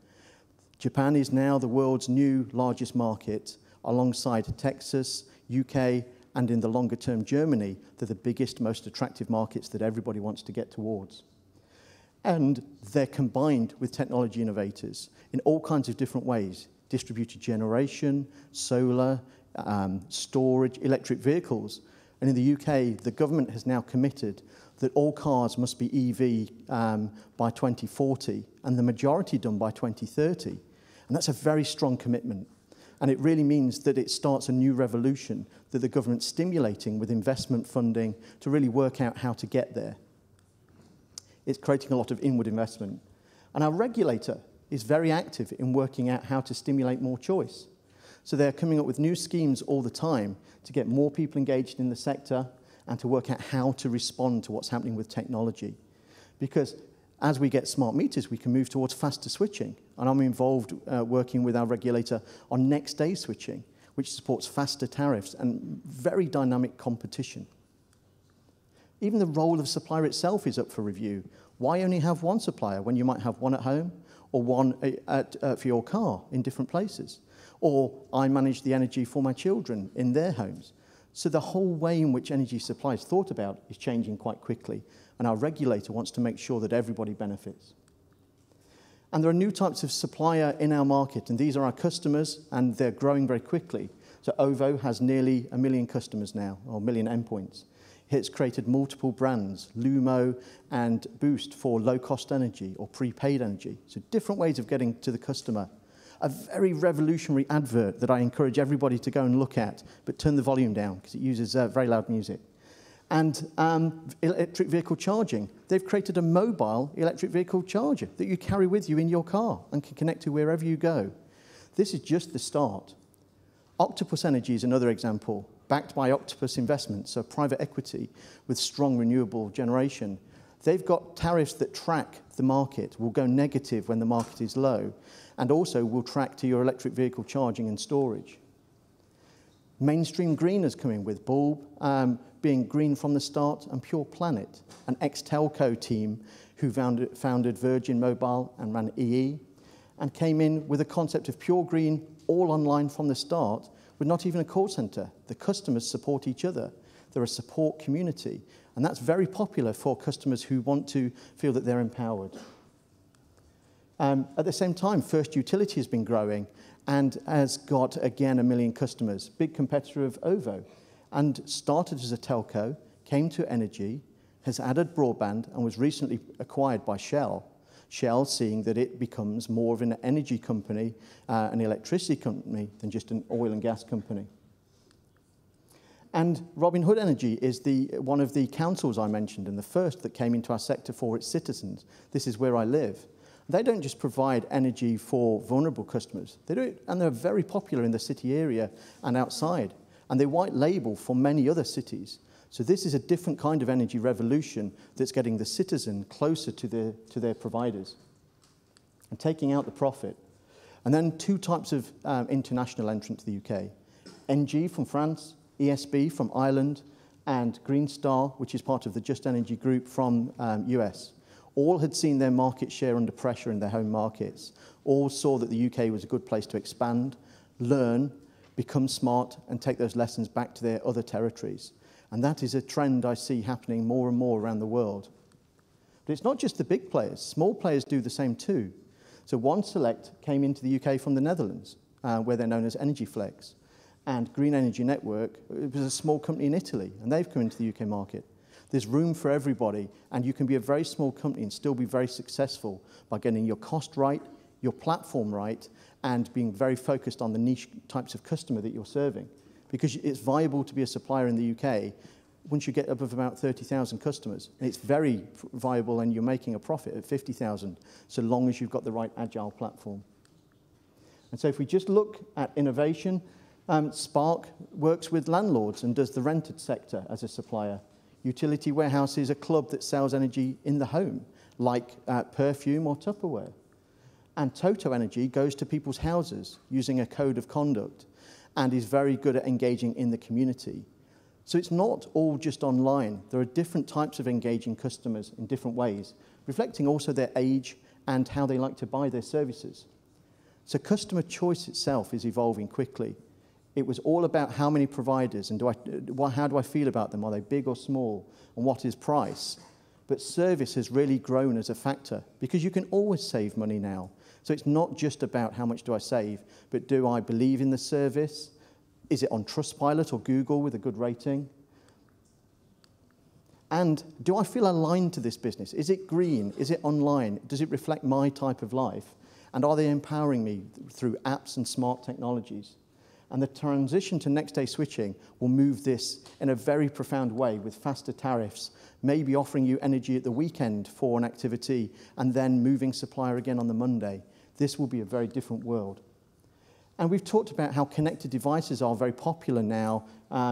Japan is now the world's new largest market, alongside Texas, UK, and in the longer term, Germany. They're the biggest, most attractive markets that everybody wants to get towards. And they're combined with technology innovators in all kinds of different ways: distributed generation, solar, storage, electric vehicles. And in the UK, the government has now committed that all cars must be EV by 2040, and the majority done by 2030. And that's a very strong commitment. And it really means that it starts a new revolution that the government's stimulating with investment funding to really work out how to get there. It's creating a lot of inward investment. And our regulator is very active in working out how to stimulate more choice. So they're coming up with new schemes all the time to get more people engaged in the sector and to work out how to respond to what's happening with technology. Because as we get smart meters, we can move towards faster switching. And I'm involved working with our regulator on next day switching, which supports faster tariffs and very dynamic competition. Even the role of supplier itself is up for review. Why only have one supplier when you might have one at home or one for your car in different places? Or I manage the energy for my children in their homes. So the whole way in which energy supply is thought about is changing quite quickly. And our regulator wants to make sure that everybody benefits. And there are new types of supplier in our market, and these are our customers, and they're growing very quickly. So OVO has nearly 1 million customers now, or 1 million endpoints. It's created multiple brands, Lumo and Boost for low-cost energy or prepaid energy. So different ways of getting to the customer. A very revolutionary advert that I encourage everybody to go and look at, but turn the volume down because it uses very loud music. And electric vehicle charging. They've created a mobile electric vehicle charger that you carry with you in your car and can connect to wherever you go. This is just the start. Octopus Energy is another example, backed by Octopus Investments, so private equity with strong renewable generation. They've got tariffs that track the market, will go negative when the market is low, and also will track to your electric vehicle charging and storage. Mainstream Green is coming with Bulb, being green from the start, and Pure Planet, an ex-telco team who founded Virgin Mobile and ran EE, and came in with a concept of pure green, all online from the start, with not even a call center. The customers support each other. They're a support community, and that's very popular for customers who want to feel that they're empowered. At the same time, First Utility has been growing and has got, again, 1 million customers, big competitor of OVO, and started as a telco, came to energy, has added broadband and was recently acquired by Shell. Shell seeing that it becomes more of an energy company, an electricity company, than just an oil and gas company. And Robin Hood Energy is one of the councils I mentioned, and the first that came into our sector for its citizens. This is where I live. They don't just provide energy for vulnerable customers. They do it, and they're very popular in the city area and outside. And they white label for many other cities. So this is a different kind of energy revolution that's getting the citizen closer to their providers and taking out the profit. And then two types of international entrant to the UK. NG from France, ESB from Ireland, and Green Star, which is part of the Just Energy Group from US. All had seen their market share under pressure in their home markets. All saw that the UK was a good place to expand, learn, become smart, and take those lessons back to their other territories. And that is a trend I see happening more and more around the world. But it's not just the big players. Small players do the same too. So One Select came into the UK from the Netherlands, where they're known as Energy Flex. And Green Energy Network, it was a small company in Italy, and they've come into the UK market. There's room for everybody, and you can be a very small company and still be very successful by getting your cost right, your platform right, and being very focused on the niche types of customer that you're serving. Because it's viable to be a supplier in the UK once you get up of about 30,000 customers. And it's very viable, and you're making a profit at 50,000, so long as you've got the right agile platform. And so if we just look at innovation, Spark works with landlords and does the rented sector as a supplier. Utility Warehouse is a club that sells energy in the home, like perfume or Tupperware. And Toto Energy goes to people's houses using a code of conduct and is very good at engaging in the community. So it's not all just online. There are different types of engaging customers in different ways, reflecting also their age and how they like to buy their services. So customer choice itself is evolving quickly. It was all about how many providers and how do I feel about them? Are they big or small? And what is price? But service has really grown as a factor because you can always save money now. So it's not just about how much do I save, but do I believe in the service? Is it on Trustpilot or Google with a good rating? And do I feel aligned to this business? Is it green? Is it online? Does it reflect my type of life? And are they empowering me through apps and smart technologies? And the transition to next-day switching will move this in a very profound way with faster tariffs, maybe offering you energy at the weekend for an activity and then moving supplier again on the Monday. This will be a very different world. And we've talked about how connected devices are very popular now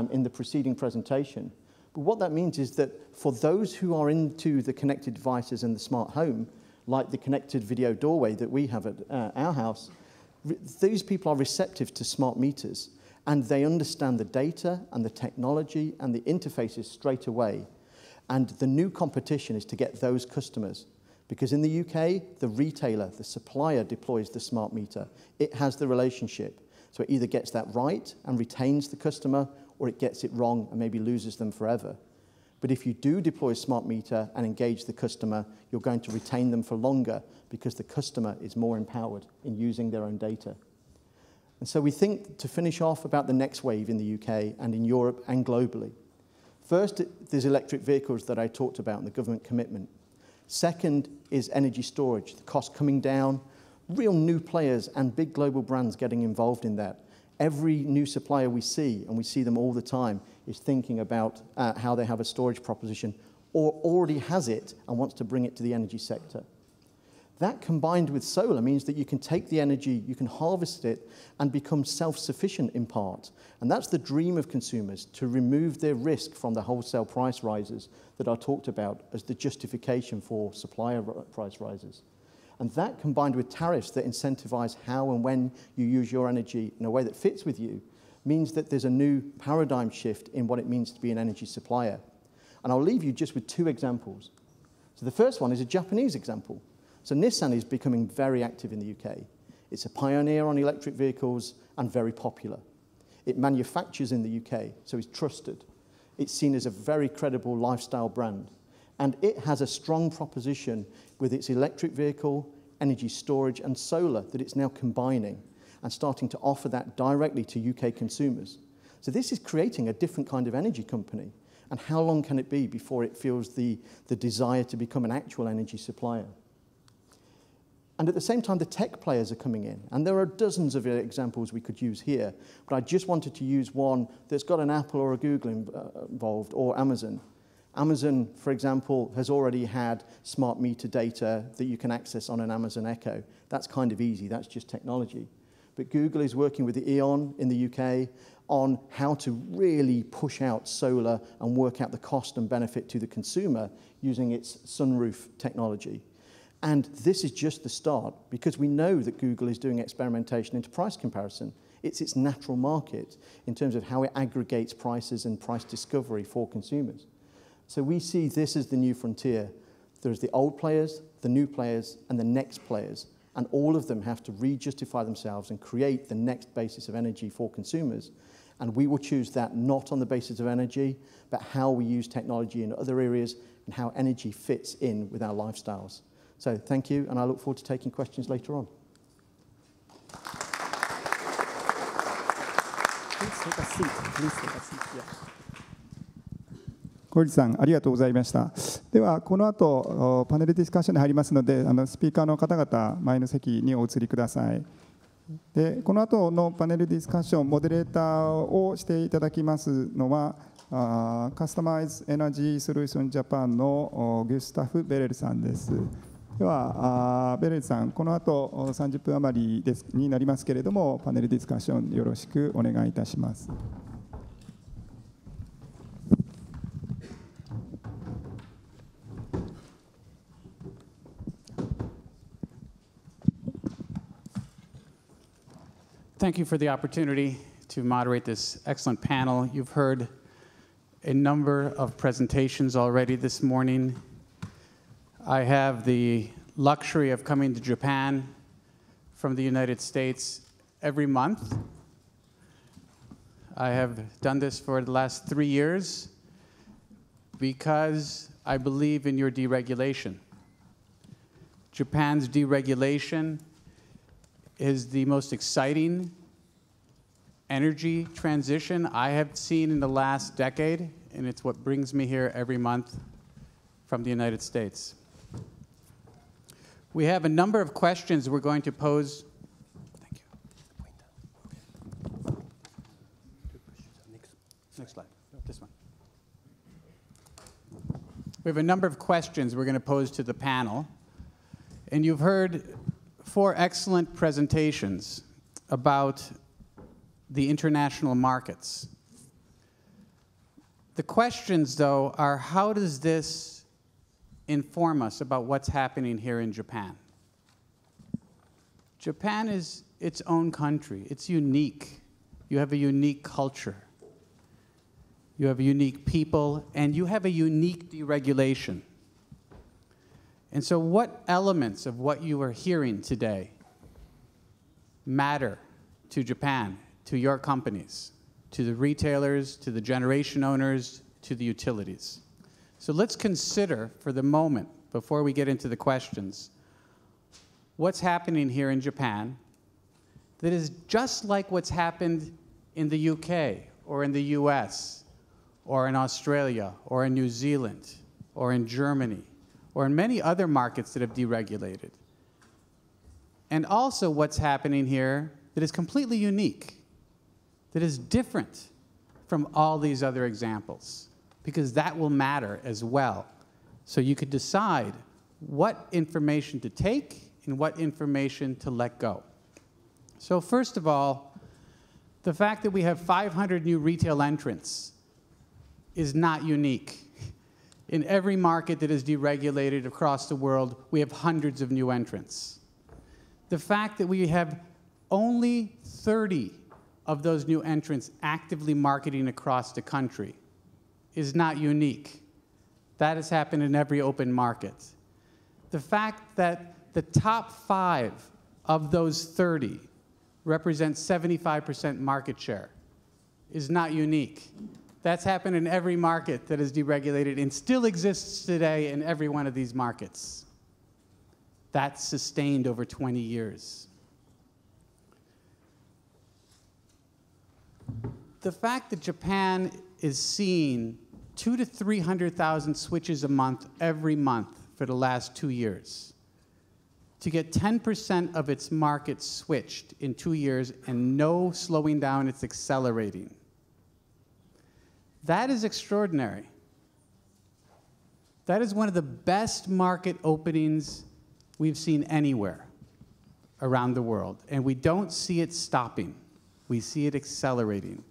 in the preceding presentation. But what that means is that for those who are into the connected devices and the smart home, like the connected video doorway that we have at our house, these people are receptive to smart meters, and they understand the data and the technology and the interfaces straight away. And the new competition is to get those customers. Because in the UK, the retailer, the supplier deploys the smart meter. It has the relationship. So it either gets that right and retains the customer, or it gets it wrong and maybe loses them forever. But if you do deploy a smart meter and engage the customer, you're going to retain them for longer because the customer is more empowered in using their own data. And so we think, to finish off, about the next wave in the UK and in Europe and globally. First, there's electric vehicles that I talked about and the government commitment. Second is energy storage, the cost coming down, real new players and big global brands getting involved in that. Every new supplier we see, and we see them all the time, is thinking about how they have a storage proposition or already has it and wants to bring it to the energy sector. That combined with solar means that you can take the energy, you can harvest it and become self-sufficient in part. And that's the dream of consumers, to remove their risk from the wholesale price rises that I talked about as the justification for supplier price rises. And that combined with tariffs that incentivize how and when you use your energy in a way that fits with you means that there's a new paradigm shift in what it means to be an energy supplier. And I'll leave you just with two examples. So the first one is a Japanese example. So Nissan is becoming very active in the UK. It's a pioneer on electric vehicles and very popular. It manufactures in the UK, so it's trusted. It's seen as a very credible lifestyle brand. And it has a strong proposition with its electric vehicle, energy storage, and solar that it's now combining and starting to offer that directly to UK consumers. So this is creating a different kind of energy company. And how long can it be before it feels the desire to become an actual energy supplier? And at the same time, the tech players are coming in. And there are dozens of examples we could use here. But I just wanted to use one that's got an Apple or a Google involved, or Amazon. Amazon, for example, has already had smart meter data that you can access on an Amazon Echo. That's kind of easy. That's just technology. But Google is working with the E.ON in the UK on how to really push out solar and work out the cost and benefit to the consumer using its sunroof technology. And this is just the start, because we know that Google is doing experimentation into price comparison. It's its natural market in terms of how it aggregates prices and price discovery for consumers. So we see this as the new frontier. There's the old players, the new players, and the next players. And all of them have to re-justify themselves and create the next basis of energy for consumers. And we will choose that not on the basis of energy, but how we use technology in other areas and how energy fits in with our lifestyles. So thank you, and I look forward to taking questions later on. Please take a seat. Please take a seat. Yeah. 小路さん、ありがとうございました。では、この後パネルディスカッションに入りますので、スピーカーの方々、前の席にお移りください。で、この後のパネルディスカッション、モデレーターをしていただきますのは、Customized Energy Solution Japan のギュスタフ・ベレルさんです。では、ベレルさん、この後30分余りになりますけれども、パネルディスカッションよろしくお願いいたします。Thank you for the opportunity to moderate this excellent panel. You've heard a number of presentations already this morning. I have the luxury of coming to Japan from the United States every month. I have done this for the last 3 years because I believe in your deregulation. Japan's deregulation is the most exciting energy transition I have seen in the last decade, and it's what brings me here every month from the United States. We have a number of questions we're going to pose. Thank you. Next slide. This one. We have a number of questions we're going to pose to the panel, and you've heard 4 excellent presentations about the international markets. The questions, though, are how does this inform us about what's happening here in Japan? Japan is its own country. It's unique. You have a unique culture. You have a unique people, and you have a unique deregulation. And so what elements of what you are hearing today matter to Japan, to your companies, to the retailers, to the generation owners, to the utilities? So let's consider for the moment, before we get into the questions, what's happening here in Japan that is just like what's happened in the UK or in the US or in Australia or in New Zealand or in Germany or in many other markets that have deregulated. And also what's happening here that is completely unique, that is different from all these other examples, because that will matter as well. So you could decide what information to take and what information to let go. So first of all, the fact that we have 500 new retail entrants is not unique. In every market that is deregulated across the world, we have hundreds of new entrants. The fact that we have only 30 of those new entrants actively marketing across the country is not unique. That has happened in every open market. The fact that the top 5 of those 30 represent 75% market share is not unique. That's happened in every market that is deregulated and still exists today in every one of these markets. That's sustained over 20 years. The fact that Japan is seen 200,000 to 300,000 switches a month every month for the last 2 years. To get 10% of its market switched in 2 years and no slowing down, it's accelerating. That is extraordinary. That is one of the best market openings we've seen anywhere around the world. And we don't see it stopping. We see it accelerating.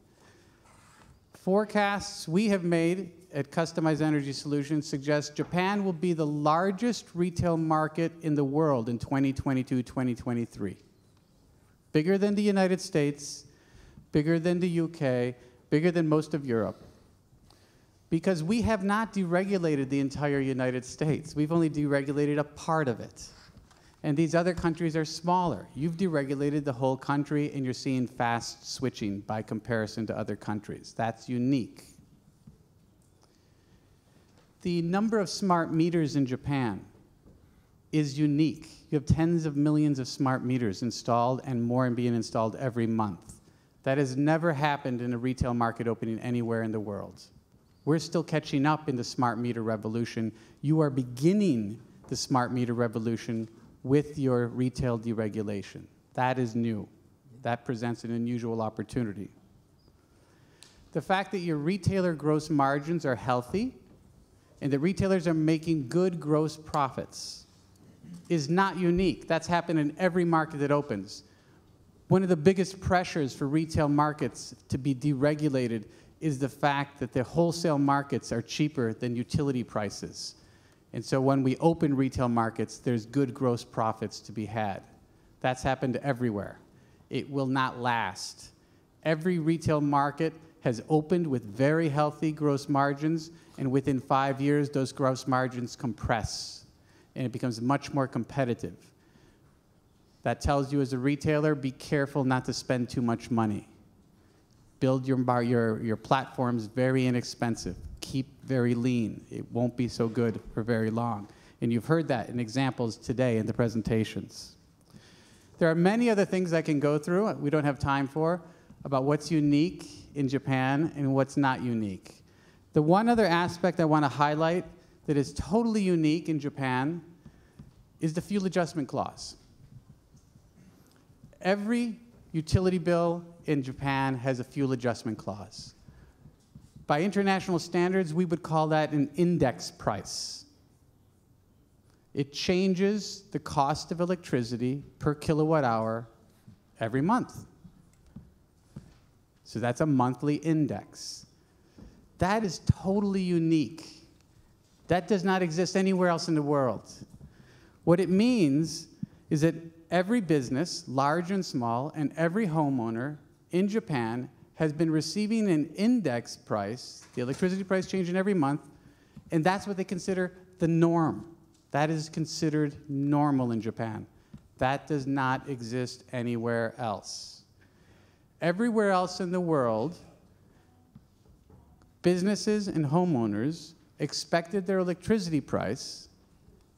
Forecasts we have made at Customized Energy Solutions suggest Japan will be the largest retail market in the world in 2022-2023. Bigger than the United States, bigger than the UK, bigger than most of Europe. Because we have not deregulated the entire United States. We've only deregulated a part of it. And these other countries are smaller. You've deregulated the whole country, and you're seeing fast switching by comparison to other countries. That's unique. The number of smart meters in Japan is unique. You have tens of millions of smart meters installed and more being installed every month. That has never happened in a retail market opening anywhere in the world. We're still catching up in the smart meter revolution. You are beginning the smart meter revolution with your retail deregulation. That is new. That presents an unusual opportunity. The fact that your retailer gross margins are healthy and the retailers are making good gross profits is not unique. That's happened in every market that opens. One of the biggest pressures for retail markets to be deregulated is the fact that the wholesale markets are cheaper than utility prices. And so when we open retail markets, there's good gross profits to be had. That's happened everywhere. It will not last. Every retail market has opened with very healthy gross margins, and within 5 years, those gross margins compress, and it becomes much more competitive. That tells you as a retailer, be careful not to spend too much money. Build your platforms very inexpensive. Keep very lean. It won't be so good for very long. And you've heard that in examples today in the presentations. There are many other things I can go through, we don't have time for, about what's unique in Japan and what's not unique. The one other aspect I want to highlight that is totally unique in Japan is the fuel adjustment clause. Every utility bill in Japan has a fuel adjustment clause. By international standards, we would call that an index price. It changes the cost of electricity per kilowatt hour every month. So that's a monthly index. That is totally unique. That does not exist anywhere else in the world. What it means is that every business, large and small, and every homeowner in Japan has been receiving an index price, the electricity price changing every month, and that's what they consider the norm. That is considered normal in Japan. That does not exist anywhere else. Everywhere else in the world, businesses and homeowners expected their electricity price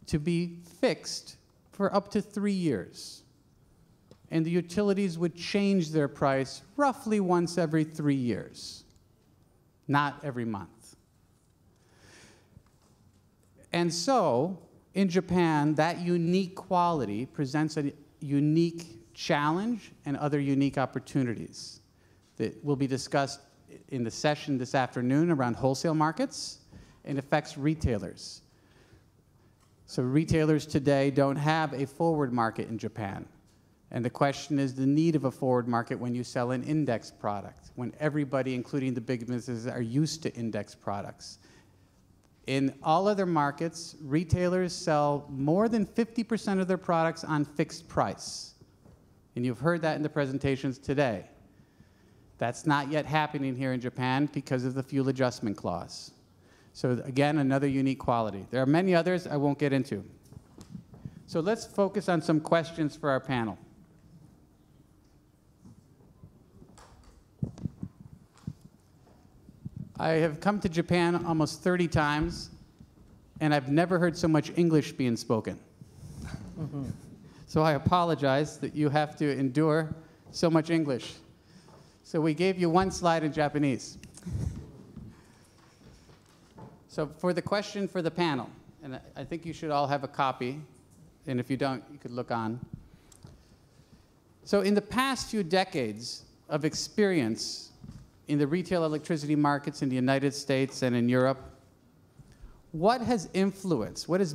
to be fixed for up to 3 years. And the utilities would change their price roughly once every 3 years, not every month. And so, in Japan, that unique quality presents a unique challenge and other unique opportunities that will be discussed in the session this afternoon around wholesale markets and affects retailers. So retailers today don't have a forward market in Japan. And the question is the need of a forward market when you sell an index product, when everybody, including the big businesses, are used to index products. In all other markets, retailers sell more than 50% of their products on fixed price. And you've heard that in the presentations today. That's not yet happening here in Japan because of the fuel adjustment clause. So again, another unique quality. There are many others I won't get into. So let's focus on some questions for our panel. I have come to Japan almost 30 times, and I've never heard so much English being spoken. So I apologize that you have to endure so much English. So we gave you one slide in Japanese. So for the question for the panel, and I think you should all have a copy, and if you don't, you could look on. So in the past few decades of experience in the retail electricity markets in the United States and in Europe, what has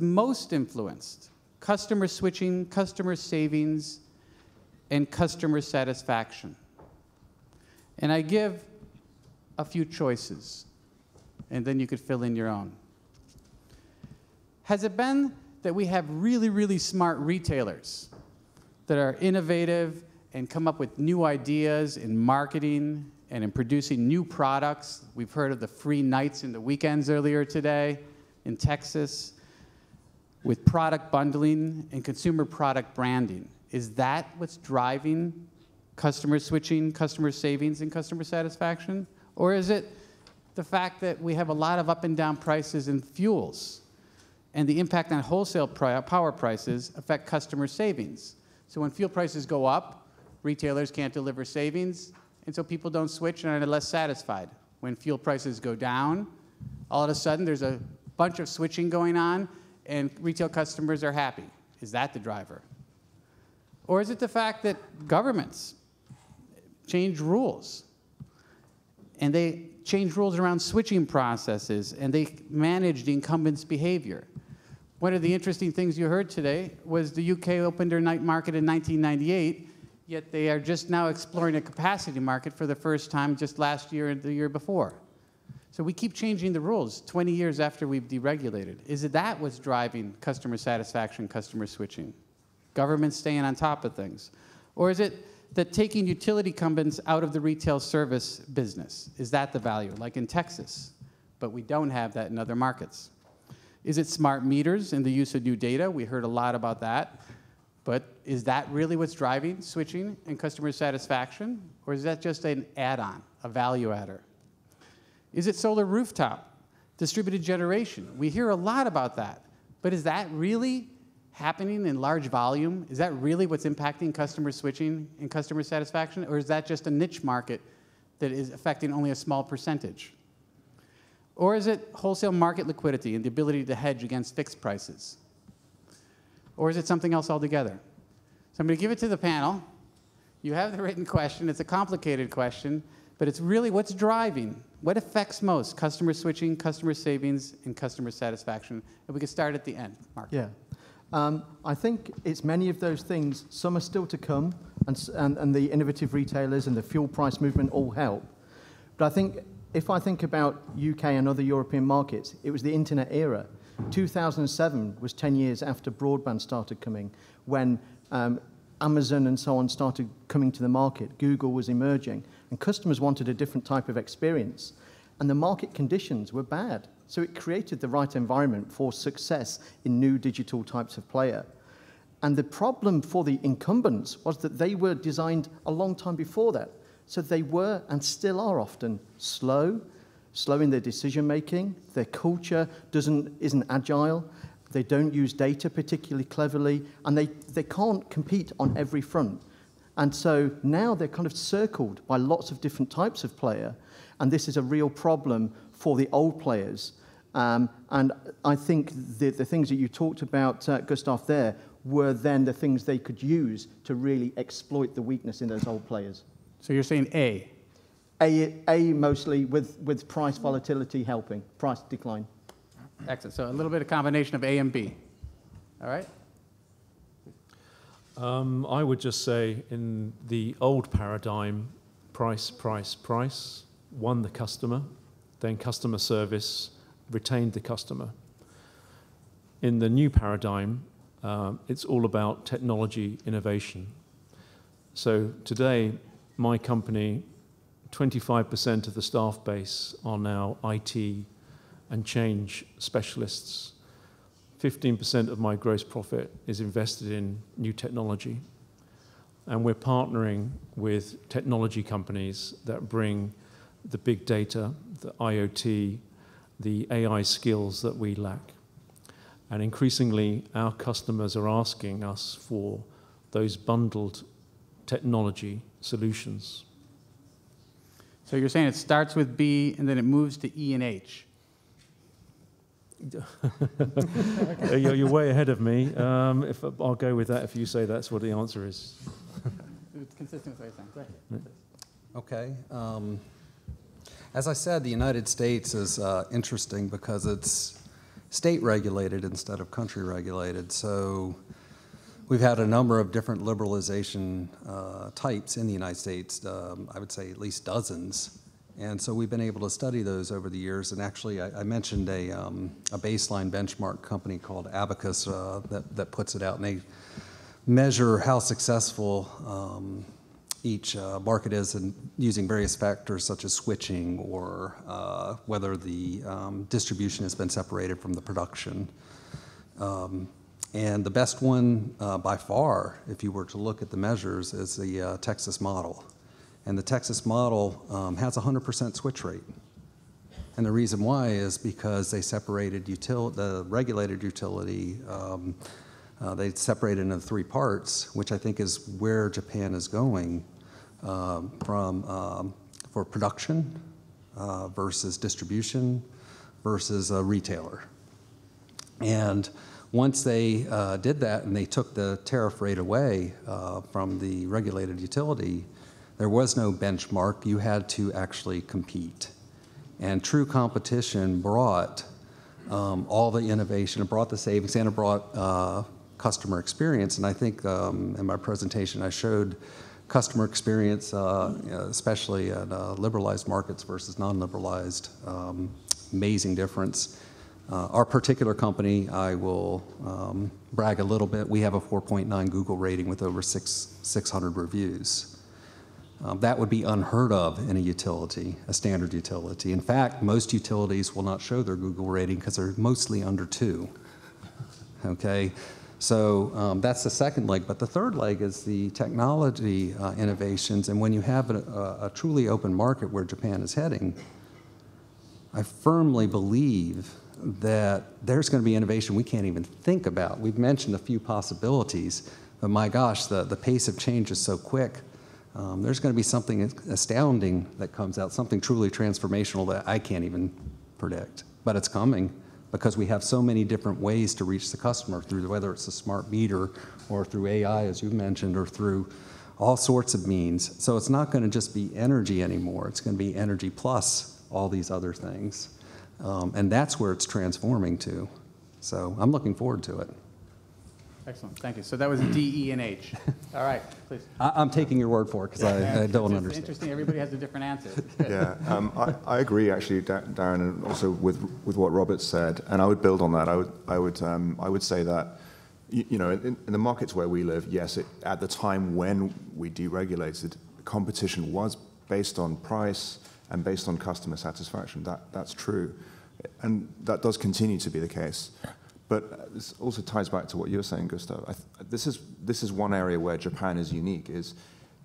most influenced customer switching, customer savings, and customer satisfaction? And I give a few choices, and then you could fill in your own. Has it been that we have really, really smart retailers that are innovative and come up with new ideas in marketing and in producing new products? We've heard of the free nights and the weekends earlier today in Texas, with product bundling and consumer product branding. Is that what's driving customer switching, customer savings, and customer satisfaction? Or is it the fact that we have a lot of up and down prices in fuels, and the impact on wholesale power prices affect customer savings? So when fuel prices go up, retailers can't deliver savings, and so people don't switch and are less satisfied. When fuel prices go down, all of a sudden there's a bunch of switching going on, and retail customers are happy. Is that the driver? Or is it the fact that governments change rules, and they change rules around switching processes, and they manage the incumbents' behavior? One of the interesting things you heard today was the UK opened their night market in 1998, yet they are just now exploring a capacity market for the first time just last year and the year before. So we keep changing the rules 20 years after we've deregulated. Is it that what's driving customer satisfaction, customer switching? Governments staying on top of things? Or is it that taking utility incumbents out of the retail service business? Is that the value, like in Texas? But we don't have that in other markets. Is it smart meters and the use of new data? We heard a lot about that. But is that really what's driving switching and customer satisfaction? Or is that just an add-on, a value adder? Is it solar rooftop, distributed generation? We hear a lot about that. But is that really happening in large volume? Is that really what's impacting customer switching and customer satisfaction? Or is that just a niche market that is affecting only a small percentage? Or is it wholesale market liquidity and the ability to hedge against fixed prices? Or is it something else altogether? So I'm going to give it to the panel. You have the written question. It's a complicated question, but it's really what's driving, what affects most customer switching, customer savings, and customer satisfaction. And we can start at the end, Mark. Yeah. I think it's many of those things. Some are still to come, and the innovative retailers and the fuel price movement all help. But I think if I think about UK and other European markets, it was the internet era. 2007 was 10 years after broadband started coming, when Amazon and so on started coming to the market. Google was emerging, and customers wanted a different type of experience. And the market conditions were bad. So it created the right environment for success in new digital types of player. And the problem for the incumbents was that they were designed a long time before that. So they were, and still are often, slow in their decision-making. Their culture isn't agile. They don't use data particularly cleverly. And they can't compete on every front. And so now they're kind of circled by lots of different types of player. And this is a real problem for the old players. And I think the things that you talked about, Gustav, there, were then the things they could use to really exploit the weakness in those old players. So you're saying A? A mostly with price volatility helping, price decline. Excellent. So a little bit of combination of A and B. All right? I would just say in the old paradigm, price won the customer, then customer service retained the customer. In the new paradigm, it's all about technology innovation. So today, my company, 25% of the staff base are now IT and change specialists. 15% of my gross profit is invested in new technology. And we're partnering with technology companies that bring the big data, the IoT, the AI skills that we lack. And increasingly, our customers are asking us for those bundled technology solutions. So you're saying it starts with B and then it moves to E and H? You're way ahead of me. If I'll go with that if you say that's what the answer is. It's consistent with what you're saying. Go ahead. Okay. As I said, the United States is interesting because it's state regulated instead of country regulated. So we've had a number of different liberalization types in the United States, I would say at least dozens. And so we've been able to study those over the years. And actually, I mentioned a baseline benchmark company called Abacus that puts it out. And they measure how successful each market is in using various factors such as switching or whether the distribution has been separated from the production. And the best one by far, if you were to look at the measures, is the Texas model. And the Texas model has a 100% switch rate. And the reason why is because they separated the regulated utility, they separated into 3 parts, which I think is where Japan is going for production versus distribution versus a retailer. And once they did that and they took the tariff rate away from the regulated utility, there was no benchmark. You had to actually compete. And true competition brought all the innovation, it brought the savings, and it brought customer experience. And I think in my presentation I showed customer experience, especially at liberalized markets versus non-liberalized, amazing difference. Our particular company, I will brag a little bit, we have a 4.9 Google rating with over 600 reviews. That would be unheard of in a utility, a standard utility. In fact, most utilities will not show their Google rating because they're mostly under 2. Okay, so that's the second leg. But the third leg is the technology innovations. And when you have a truly open market where Japan is heading, I firmly believe that there's going to be innovation we can't even think about. We've mentioned a few possibilities, but my gosh, the pace of change is so quick. There's going to be something astounding that comes out, something truly transformational that I can't even predict. But it's coming because we have so many different ways to reach the customer, through whether it's a smart meter or through AI, as you mentioned, or through all sorts of means. So it's not going to just be energy anymore. It's going to be energy plus all these other things. And that's where it's transforming to. So I'm looking forward to it. Excellent, thank you. So that was D, E, and H. All right, please. I'm taking your word for it because I don't understand. It's interesting, everybody has a different answer. Yeah, I agree actually, Darren, and also with what Robert said, and I would build on that. I would say that, you know, in the markets where we live, yes, at the time when we deregulated, competition was based on price and based on customer satisfaction. That's true, and that does continue to be the case. But this also ties back to what you were saying, Gustav. This is one area where Japan is unique.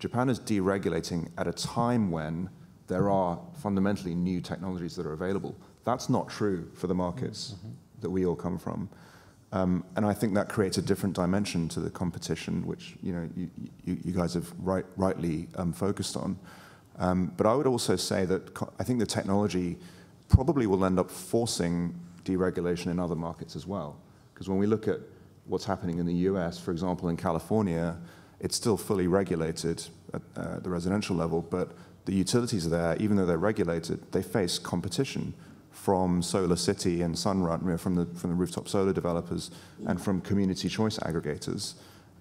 Japan is deregulating at a time when there are fundamentally new technologies that are available. That's not true for the markets that we all come from, and I think that creates a different dimension to the competition, which you guys have rightly focused on. But I would also say that I think the technology probably will end up forcing deregulation in other markets as well. Because when we look at what's happening in the US, for example, in California, it's still fully regulated at the residential level, but the utilities there, even though they're regulated, they face competition from Solar City and Sunrun, from the rooftop solar developers and from community choice aggregators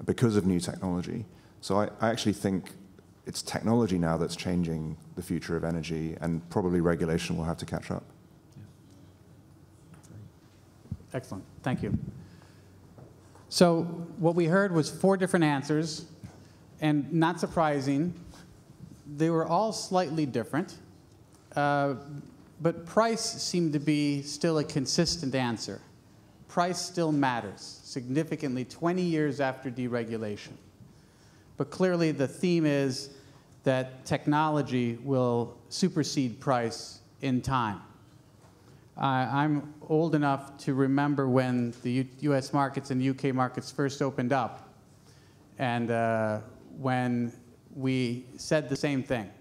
because of new technology. So I actually think it's technology now that's changing the future of energy, and probably regulation will have to catch up. Excellent, thank you. So what we heard was 4 different answers, and not surprising, they were all slightly different, but price seemed to be still a consistent answer. Price still matters significantly 20 years after deregulation. But clearly the theme is that technology will supersede price in time. I'm old enough to remember when the US markets and UK markets first opened up, and when we said the same thing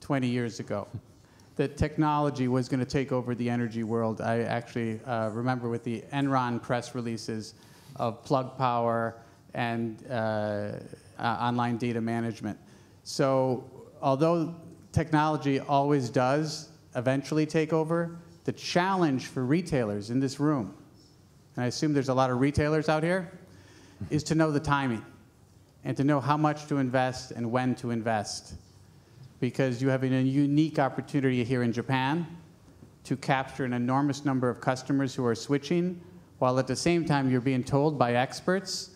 20 years ago. that technology was going to take over the energy world. I actually remember with the Enron press releases of Plug Power and online data management. So although technology always does eventually take over, the challenge for retailers in this room, and I assume there's a lot of retailers out here, is to know the timing and to know how much to invest and when to invest. Because you have a unique opportunity here in Japan to capture an enormous number of customers who are switching, while at the same time you're being told by experts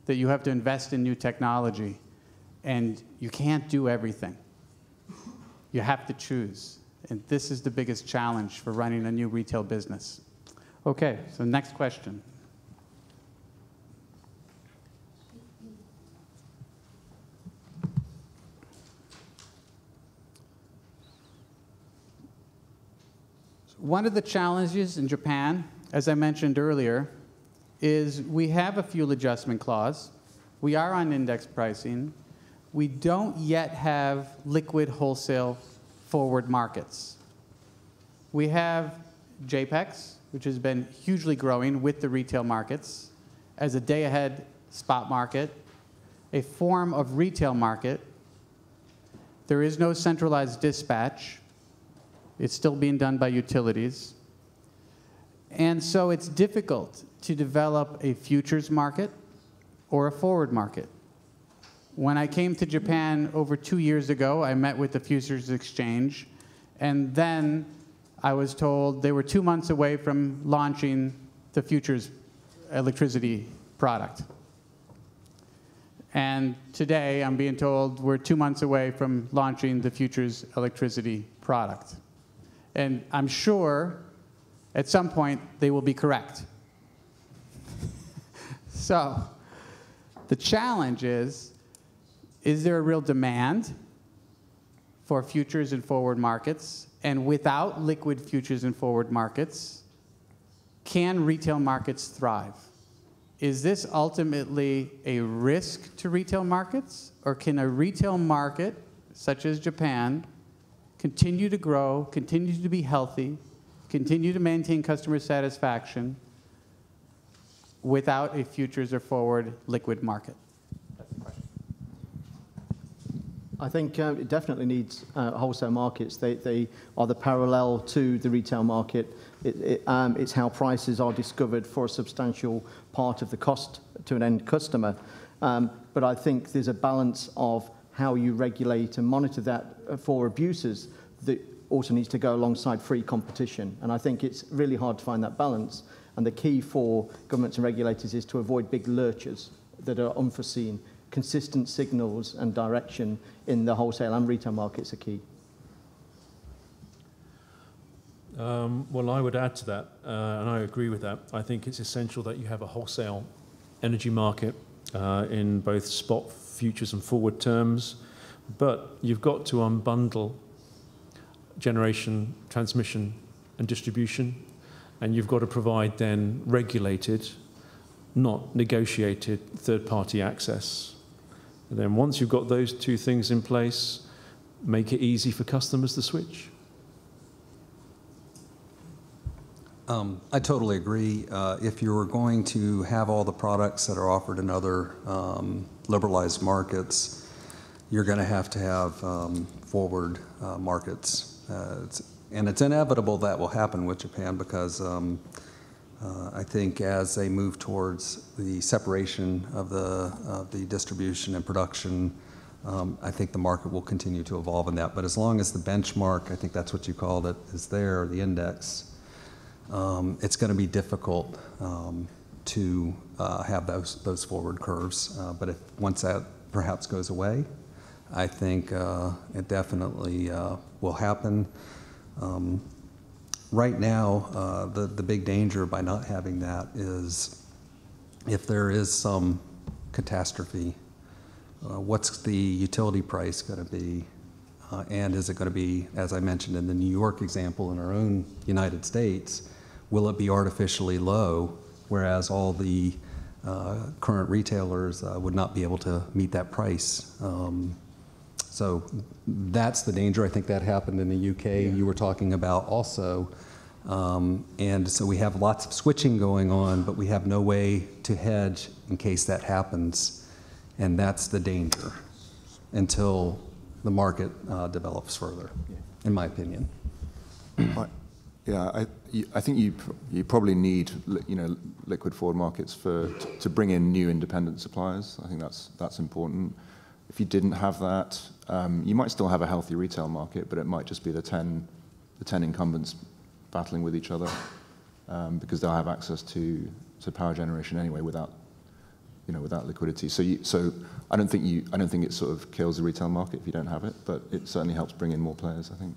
that you have to invest in new technology. And you can't do everything. You have to choose. And this is the biggest challenge for running a new retail business. Okay, so next question. One of the challenges in Japan, as I mentioned earlier, is we have a fuel adjustment clause. We are on index pricing. We don't yet have liquid wholesale forward markets. We have JPEX, which has been hugely growing with the retail markets as a day-ahead spot market, a form of retail market. There is no centralized dispatch. It's still being done by utilities. And so it's difficult to develop a futures market or a forward market. When I came to Japan over 2 years ago, I met with the Futures Exchange, and then I was told they were 2 months away from launching the futures electricity product. And today I'm being told we're 2 months away from launching the futures electricity product. And I'm sure at some point they will be correct. So the challenge is there a real demand for futures and forward markets? And without liquid futures and forward markets, can retail markets thrive? Is this ultimately a risk to retail markets? Or can a retail market, such as Japan, continue to grow, continue to be healthy, continue to maintain customer satisfaction without a futures or forward liquid market? That's the question. I think it definitely needs wholesale markets. They are the parallel to the retail market. It's how prices are discovered for a substantial part of the cost to an end customer. But I think there's a balance of how you regulate and monitor that for abuses that also needs to go alongside free competition. And I think it's really hard to find that balance. And the key for governments and regulators is to avoid big lurches that are unforeseen. Consistent signals and direction in the wholesale and retail markets are key. Well, I would add to that, and I agree with that. I think it's essential that you have a wholesale energy market in both spot, futures, and forward terms, but you've got to unbundle generation, transmission, and distribution, and you've got to provide then regulated, not negotiated, third-party access. And then once you've got those two things in place, make it easy for customers to switch. I totally agree. If you're going to have all the products that are offered in other liberalized markets, you're going to have forward markets. And it's inevitable that will happen with Japan because I think as they move towards the separation of the distribution and production, I think the market will continue to evolve in that. But as long as the benchmark, I think that's what you called it, is there, the index, it's going to be difficult to have those forward curves. But once that perhaps goes away, I think it definitely will happen. Right now, the big danger by not having that is if there is some catastrophe, what's the utility price going to be? And is it going to be, as I mentioned in the New York example in our own United States, will it be artificially low, whereas all the current retailers would not be able to meet that price? So that's the danger. I think that happened in the UK. You were talking about also. And so we have lots of switching going on, but we have no way to hedge in case that happens. And that's the danger until the market develops further, in my opinion. I think you probably need liquid forward markets to bring in new independent suppliers. I think that's important. If you didn't have that, you might still have a healthy retail market, but it might just be the 10 incumbents battling with each other because they'll have access to power generation anyway without liquidity. So I don't think it sort of kills the retail market if you don't have it, but it certainly helps bring in more players, I think.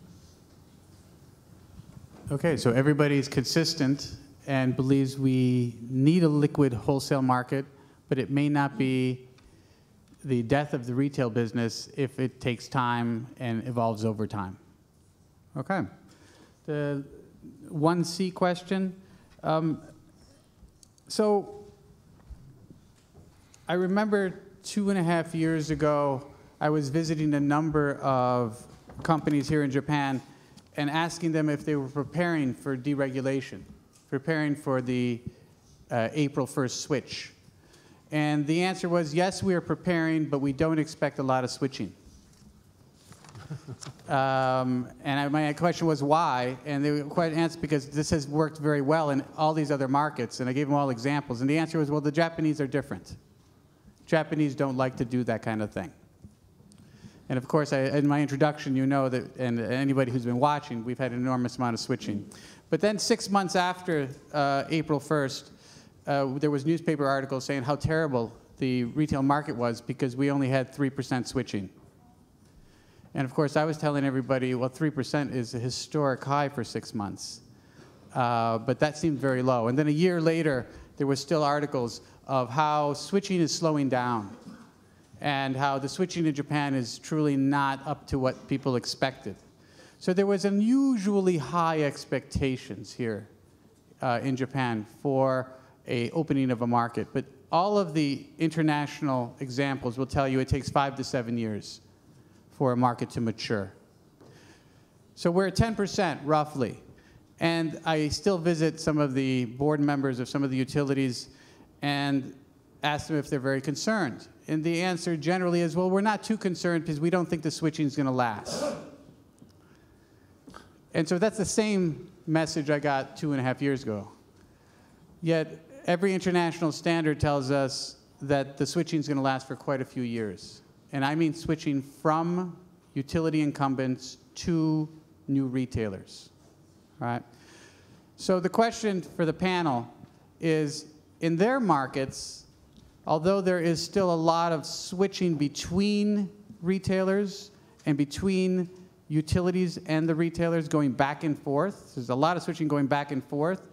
Okay, so everybody's consistent and believes we need a liquid wholesale market, but it may not be the death of the retail business if it takes time and evolves over time. Okay. The 1C question. So I remember 2.5 years ago, I was visiting a number of companies here in Japan and asking them if they were preparing for deregulation, preparing for the April 1st switch. And the answer was, yes, we are preparing, but we don't expect a lot of switching. My question was why, and they were quite answered because this has worked very well in all these other markets, and I gave them all examples. And the answer was, well, the Japanese are different. Japanese don't like to do that kind of thing. And of course, in my introduction, you know that, and anybody who's been watching, we've had an enormous amount of switching. But then 6 months after April 1st, there was newspaper articles saying how terrible the retail market was because we only had 3% switching. And of course, I was telling everybody, well, 3% is a historic high for 6 months. But that seemed very low. And then a year later, there were still articles of how switching is slowing down and how the switching in Japan is truly not up to what people expected. So there was unusually high expectations here in Japan for an opening of a market. But all of the international examples will tell you it takes 5 to 7 years for a market to mature. So we're at 10% roughly. And I still visit some of the board members of some of the utilities and ask them if they're very concerned. And the answer generally is, well, we're not too concerned because we don't think the switching is going to last. And so that's the same message I got 2.5 years ago. Yet every international standard tells us that the switching is going to last for quite a few years. And I mean switching from utility incumbents to new retailers. All right? So the question for the panel is, in their markets, although there is still a lot of switching between retailers and between utilities and the retailers going back and forth, there's a lot of switching going back and forth,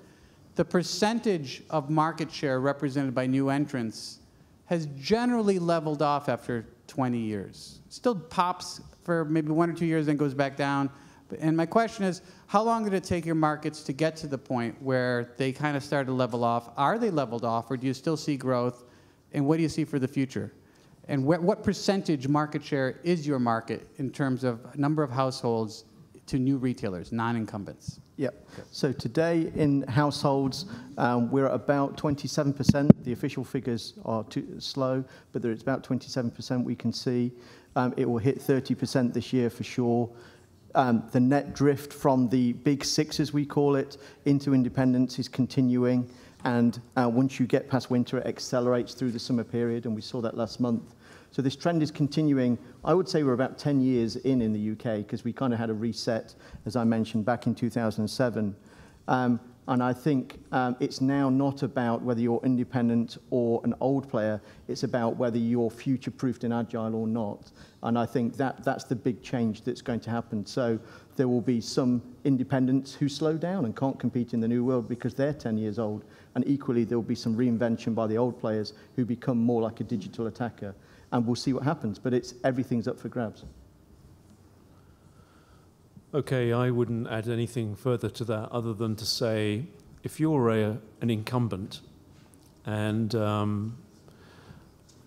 the percentage of market share represented by new entrants has generally leveled off after 20 years. Still pops for maybe 1 or 2 years, then goes back down. And my question is, how long did it take your markets to get to the point where they kind of started to level off? Are they leveled off, or do you still see growth? And what do you see for the future? And what percentage market share is your market in terms of number of households to new retailers, non-incumbents? Yep. So today in households, we're at about 27%. The official figures are too slow, but it's about 27% we can see. It will hit 30% this year for sure. The net drift from the big six, as we call it, into independence is continuing. And once you get past winter, it accelerates through the summer period, and we saw that last month. So this trend is continuing. I would say we're about 10 years in the UK, because we kind of had a reset, as I mentioned, back in 2007. And I think it's now not about whether you're independent or an old player. It's about whether you're future-proofed and agile or not. And I think that's the big change that's going to happen. So there will be some independents who slow down and can't compete in the new world because they're 10 years old. And equally, there will be some reinvention by the old players who become more like a digital attacker. And we'll see what happens. But everything's up for grabs. Okay, I wouldn't add anything further to that other than to say, if you're an incumbent and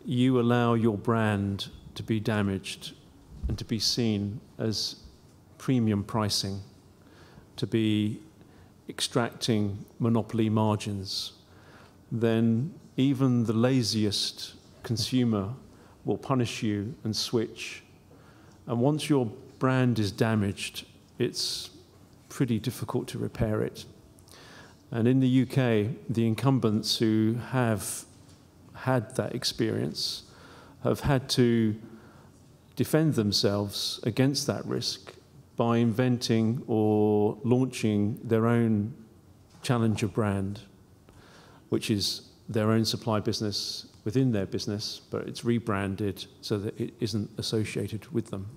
you allow your brand to be damaged and to be seen as premium pricing, to be extracting monopoly margins, then even the laziest consumer will punish you and switch. And once your brand is damaged, it's pretty difficult to repair it. And in the UK, the incumbents who have had that experience have had to defend themselves against that risk by inventing or launching their own challenger brand, which is their own supply business within their business, but it's rebranded so that it isn't associated with them.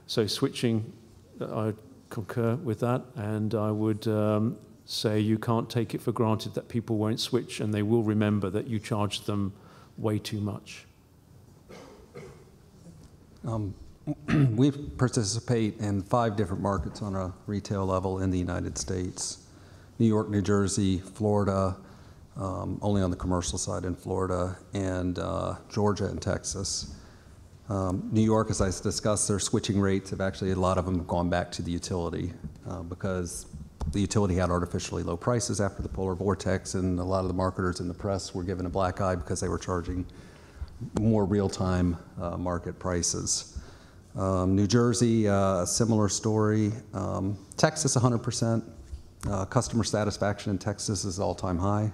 So switching, I concur with that, and I would say you can't take it for granted that people won't switch, and they will remember that you charged them way too much. We participate in 5 different markets on a retail level in the United States: New York, New Jersey, Florida, only on the commercial side in Florida, and Georgia and Texas. New York, as I discussed, their switching rates have actually, a lot of them have gone back to the utility because the utility had artificially low prices after the polar vortex, and a lot of the marketers in the press were given a black eye because they were charging more real-time market prices. New Jersey, a similar story. Texas, 100%. Customer satisfaction in Texas is all-time high.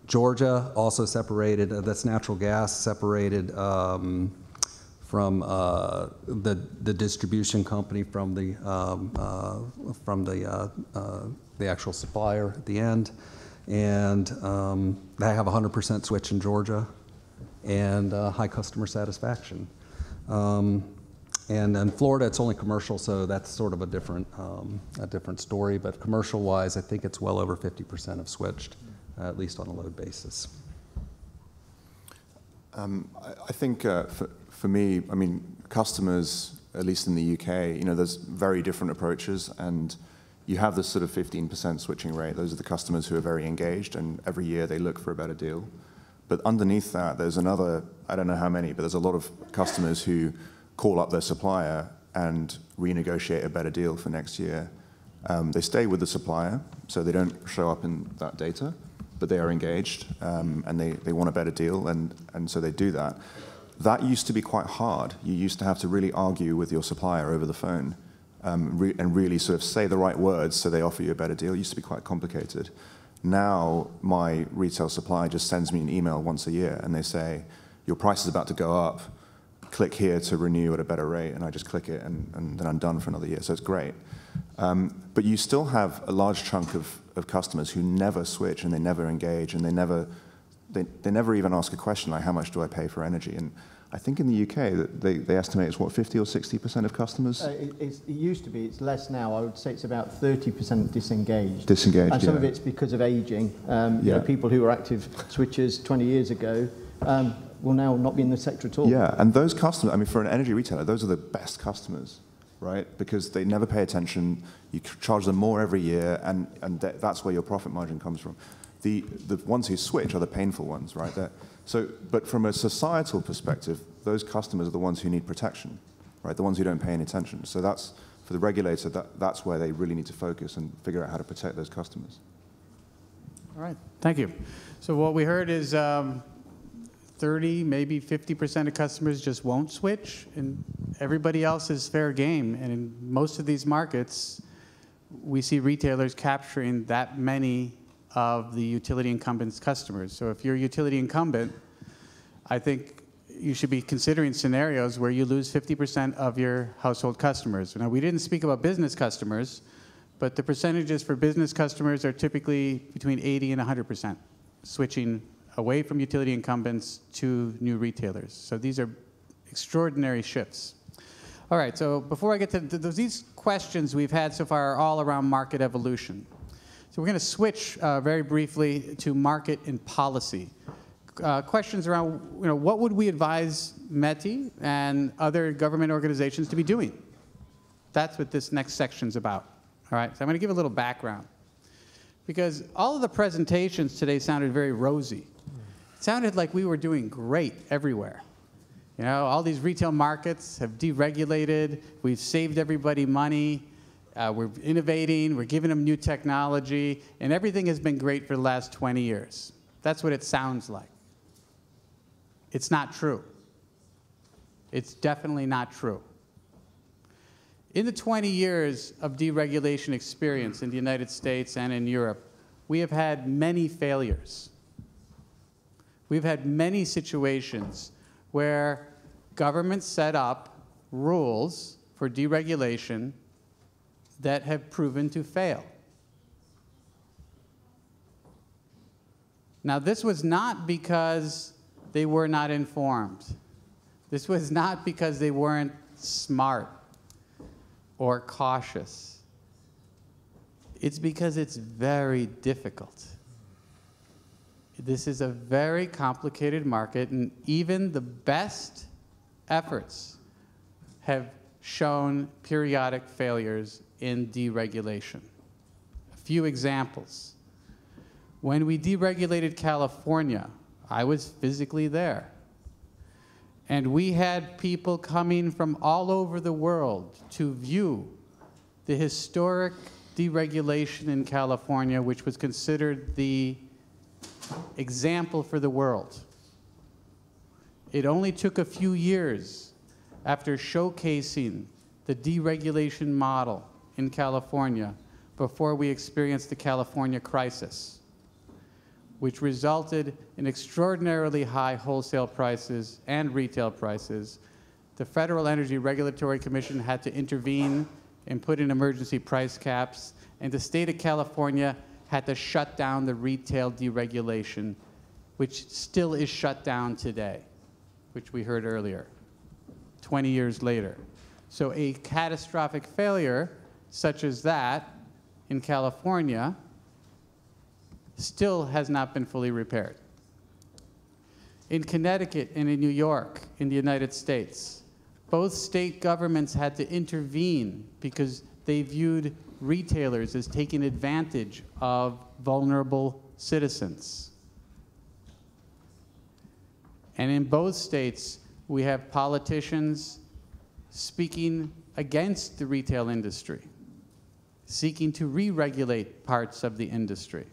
Georgia also separated, that's natural gas, separated from the distribution company from the actual supplier at the end, and they have 100% switch in Georgia, and high customer satisfaction. And in Florida, it's only commercial, so that's sort of a different story. But commercial-wise, I think it's well over 50% have switched, at least on a load basis. I think for me, I mean, customers, at least in the UK, there's very different approaches, and you have this sort of 15% switching rate. Those are the customers who are very engaged, and every year they look for a better deal. But underneath that, there's another, I don't know how many, but there's a lot of customers who call up their supplier and renegotiate a better deal for next year. They stay with the supplier, so they don't show up in that data, but they are engaged, and they want a better deal, and so they do that. That used to be quite hard. You used to have to really argue with your supplier over the phone and really sort of say the right words so they offer you a better deal. It used to be quite complicated. Now, my retail supplier just sends me an email once a year, and they say, your price is about to go up. Click here to renew at a better rate, and I just click it, and then I'm done for another year. So it's great. But you still have a large chunk of customers who never switch, and they never engage, and they never even ask a question like, how much do I pay for energy? And I think in the UK, they estimate it's, what, 50 or 60% of customers? It used to be, it's less now. I would say it's about 30% disengaged. Disengaged, and some of it's because of aging. People who were active switchers 20 years ago will now not be in the sector at all. Yeah, and those customers, I mean, for an energy retailer, those are the best customers, right? Because they never pay attention. You charge them more every year, and that's where your profit margin comes from. The ones who switch are the painful ones, right? But from a societal perspective, those customers are the ones who need protection, right? The ones who don't pay any attention. So that's, for the regulator, that's where they really need to focus and figure out how to protect those customers. All right, thank you. So what we heard is 30, maybe 50% of customers just won't switch, and everybody else is fair game. And in most of these markets, we see retailers capturing that many of the utility incumbent's customers. So if you're a utility incumbent, I think you should be considering scenarios where you lose 50% of your household customers. Now, we didn't speak about business customers, but the percentages for business customers are typically between 80 and 100%, switching away from utility incumbents to new retailers. So these are extraordinary shifts. All right, so before I get to these questions we've had so far are all around market evolution. So we're going to switch very briefly to market and policy. Questions around, what would we advise METI and other government organizations to be doing? That's what this next section's about. All right, so I'm going to give a little background, because all of the presentations today sounded very rosy. It sounded like we were doing great everywhere. You know, all these retail markets have deregulated. We've saved everybody money. We're innovating. We're giving them new technology. And everything has been great for the last 20 years. That's what it sounds like. It's not true. It's definitely not true. In the 20 years of deregulation experience in the United States and in Europe, we have had many failures. We've had many situations where governments set up rules for deregulation that have proven to fail. Now, this was not because they were not informed. This was not because they weren't smart or cautious. It's because it's very difficult. This is a very complicated market, and even the best efforts have shown periodic failures in deregulation. A few examples. When we deregulated California, I was physically there. And we had people coming from all over the world to view the historic deregulation in California, which was considered the example for the world. It only took a few years after showcasing the deregulation model in California before we experienced the California crisis, which resulted in extraordinarily high wholesale prices and retail prices. The Federal Energy Regulatory Commission had to intervene and put in emergency price caps, and the state of California had to shut down the retail deregulation, which still is shut down today, which we heard earlier, 20 years later. So a catastrophic failure such as that in California still has not been fully repaired. In Connecticut and in New York, in the United States, both state governments had to intervene because they viewed retailers as taking advantage of vulnerable citizens. And in both states, we have politicians speaking against the retail industry, seeking to re-regulate parts of the industry.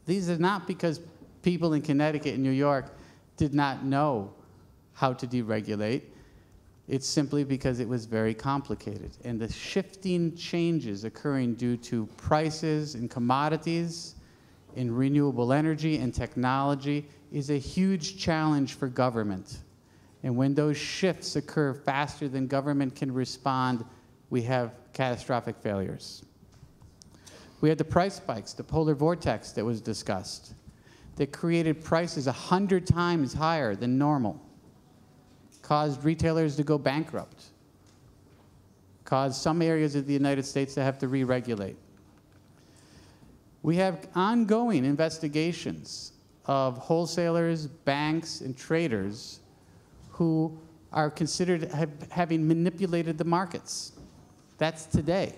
These are not because people in Connecticut and New York did not know how to deregulate. It's simply because it was very complicated. And the shifting changes occurring due to prices in commodities, in renewable energy and technology is a huge challenge for government. And when those shifts occur faster than government can respond, we have catastrophic failures. We had the price spikes, the polar vortex that was discussed, that created prices 100 times higher than normal, caused retailers to go bankrupt, caused some areas of the United States to have to re-regulate. We have ongoing investigations of wholesalers, banks, and traders who are considered having manipulated the markets. That's today.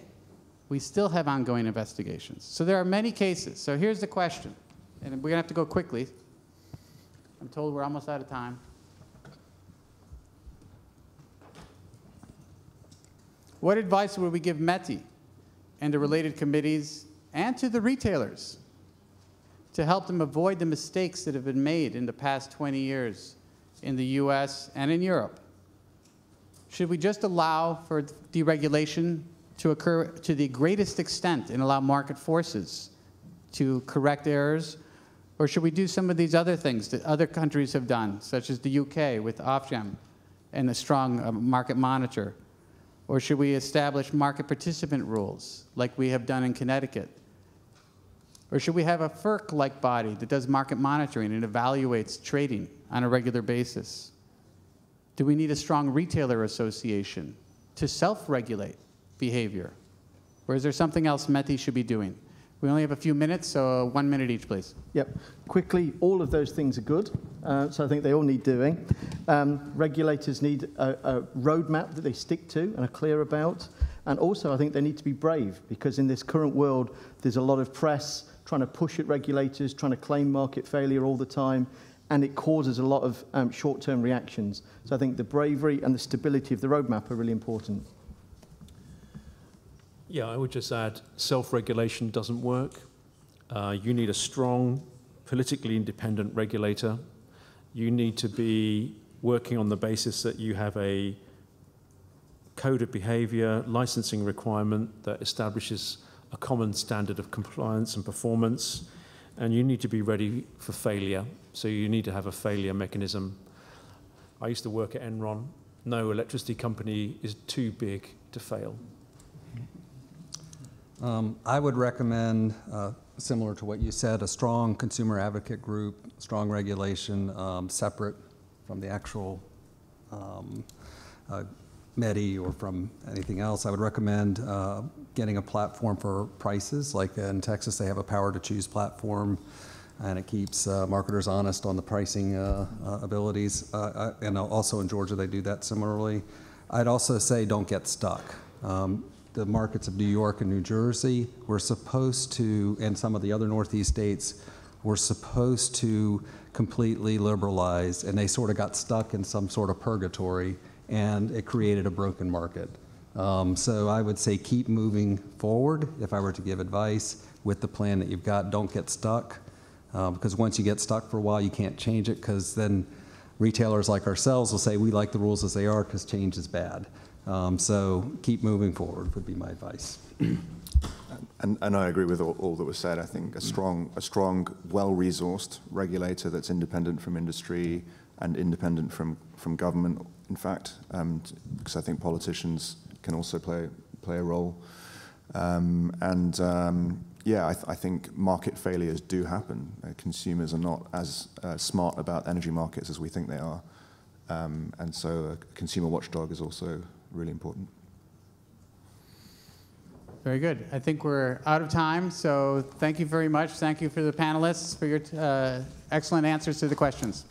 We still have ongoing investigations. So there are many cases. So here's the question, and we're going to have to go quickly. I'm told we're almost out of time. What advice would we give METI and the related committees and to the retailers to help them avoid the mistakes that have been made in the past 20 years in the US and in Europe? Should we just allow for deregulation to occur to the greatest extent and allow market forces to correct errors? Or should we do some of these other things that other countries have done, such as the UK with Ofgem and the strong market monitor? Or should we establish market participant rules like we have done in Connecticut? Or should we have a FERC-like body that does market monitoring and evaluates trading on a regular basis? Do we need a strong retailer association to self-regulate behavior? Or is there something else METI should be doing? We only have a few minutes, so 1 minute each, please. Yep. Quickly, all of those things are good, so I think they all need doing. Regulators need a roadmap that they stick to and are clear about. And also, I think they need to be brave, because in this current world, there's a lot of press trying to push at regulators, trying to claim market failure all the time. and it causes a lot of short-term reactions. So I think the bravery and the stability of the roadmap are really important. Yeah, I would just add self-regulation doesn't work. You need a strong, politically independent regulator. You need to be working on the basis that you have a code of behavior, licensing requirement that establishes a common standard of compliance and performance, and you need to be ready for failure. So you need to have a failure mechanism. I used to work at Enron. No electricity company is too big to fail. I would recommend, similar to what you said, a strong consumer advocate group, strong regulation, separate from the actual MEDI or from anything else. I would recommend getting a platform for prices. Like in Texas, they have a power to choose platform, and it keeps marketers honest on the pricing abilities. And also in Georgia, they do that similarly. I'd also say don't get stuck. The markets of New York and New Jersey were supposed to, and some of the other Northeast states, were supposed to completely liberalize, and they sort of got stuck in some sort of purgatory, and it created a broken market. So I would say keep moving forward. If I were to give advice with the plan that you've got, don't get stuck, because once you get stuck for a while, you can't change it, because then retailers like ourselves will say, we like the rules as they are because change is bad. So keep moving forward would be my advice. And I agree with all that was said. I think a strong, well-resourced regulator that's independent from industry and independent from government, in fact, because I think politicians can also play a role. Yeah, I think market failures do happen. Consumers are not as smart about energy markets as we think they are. And so a consumer watchdog is also really important. Very good. I think we're out of time, so thank you very much. Thank you for the panelists for your excellent answers to the questions.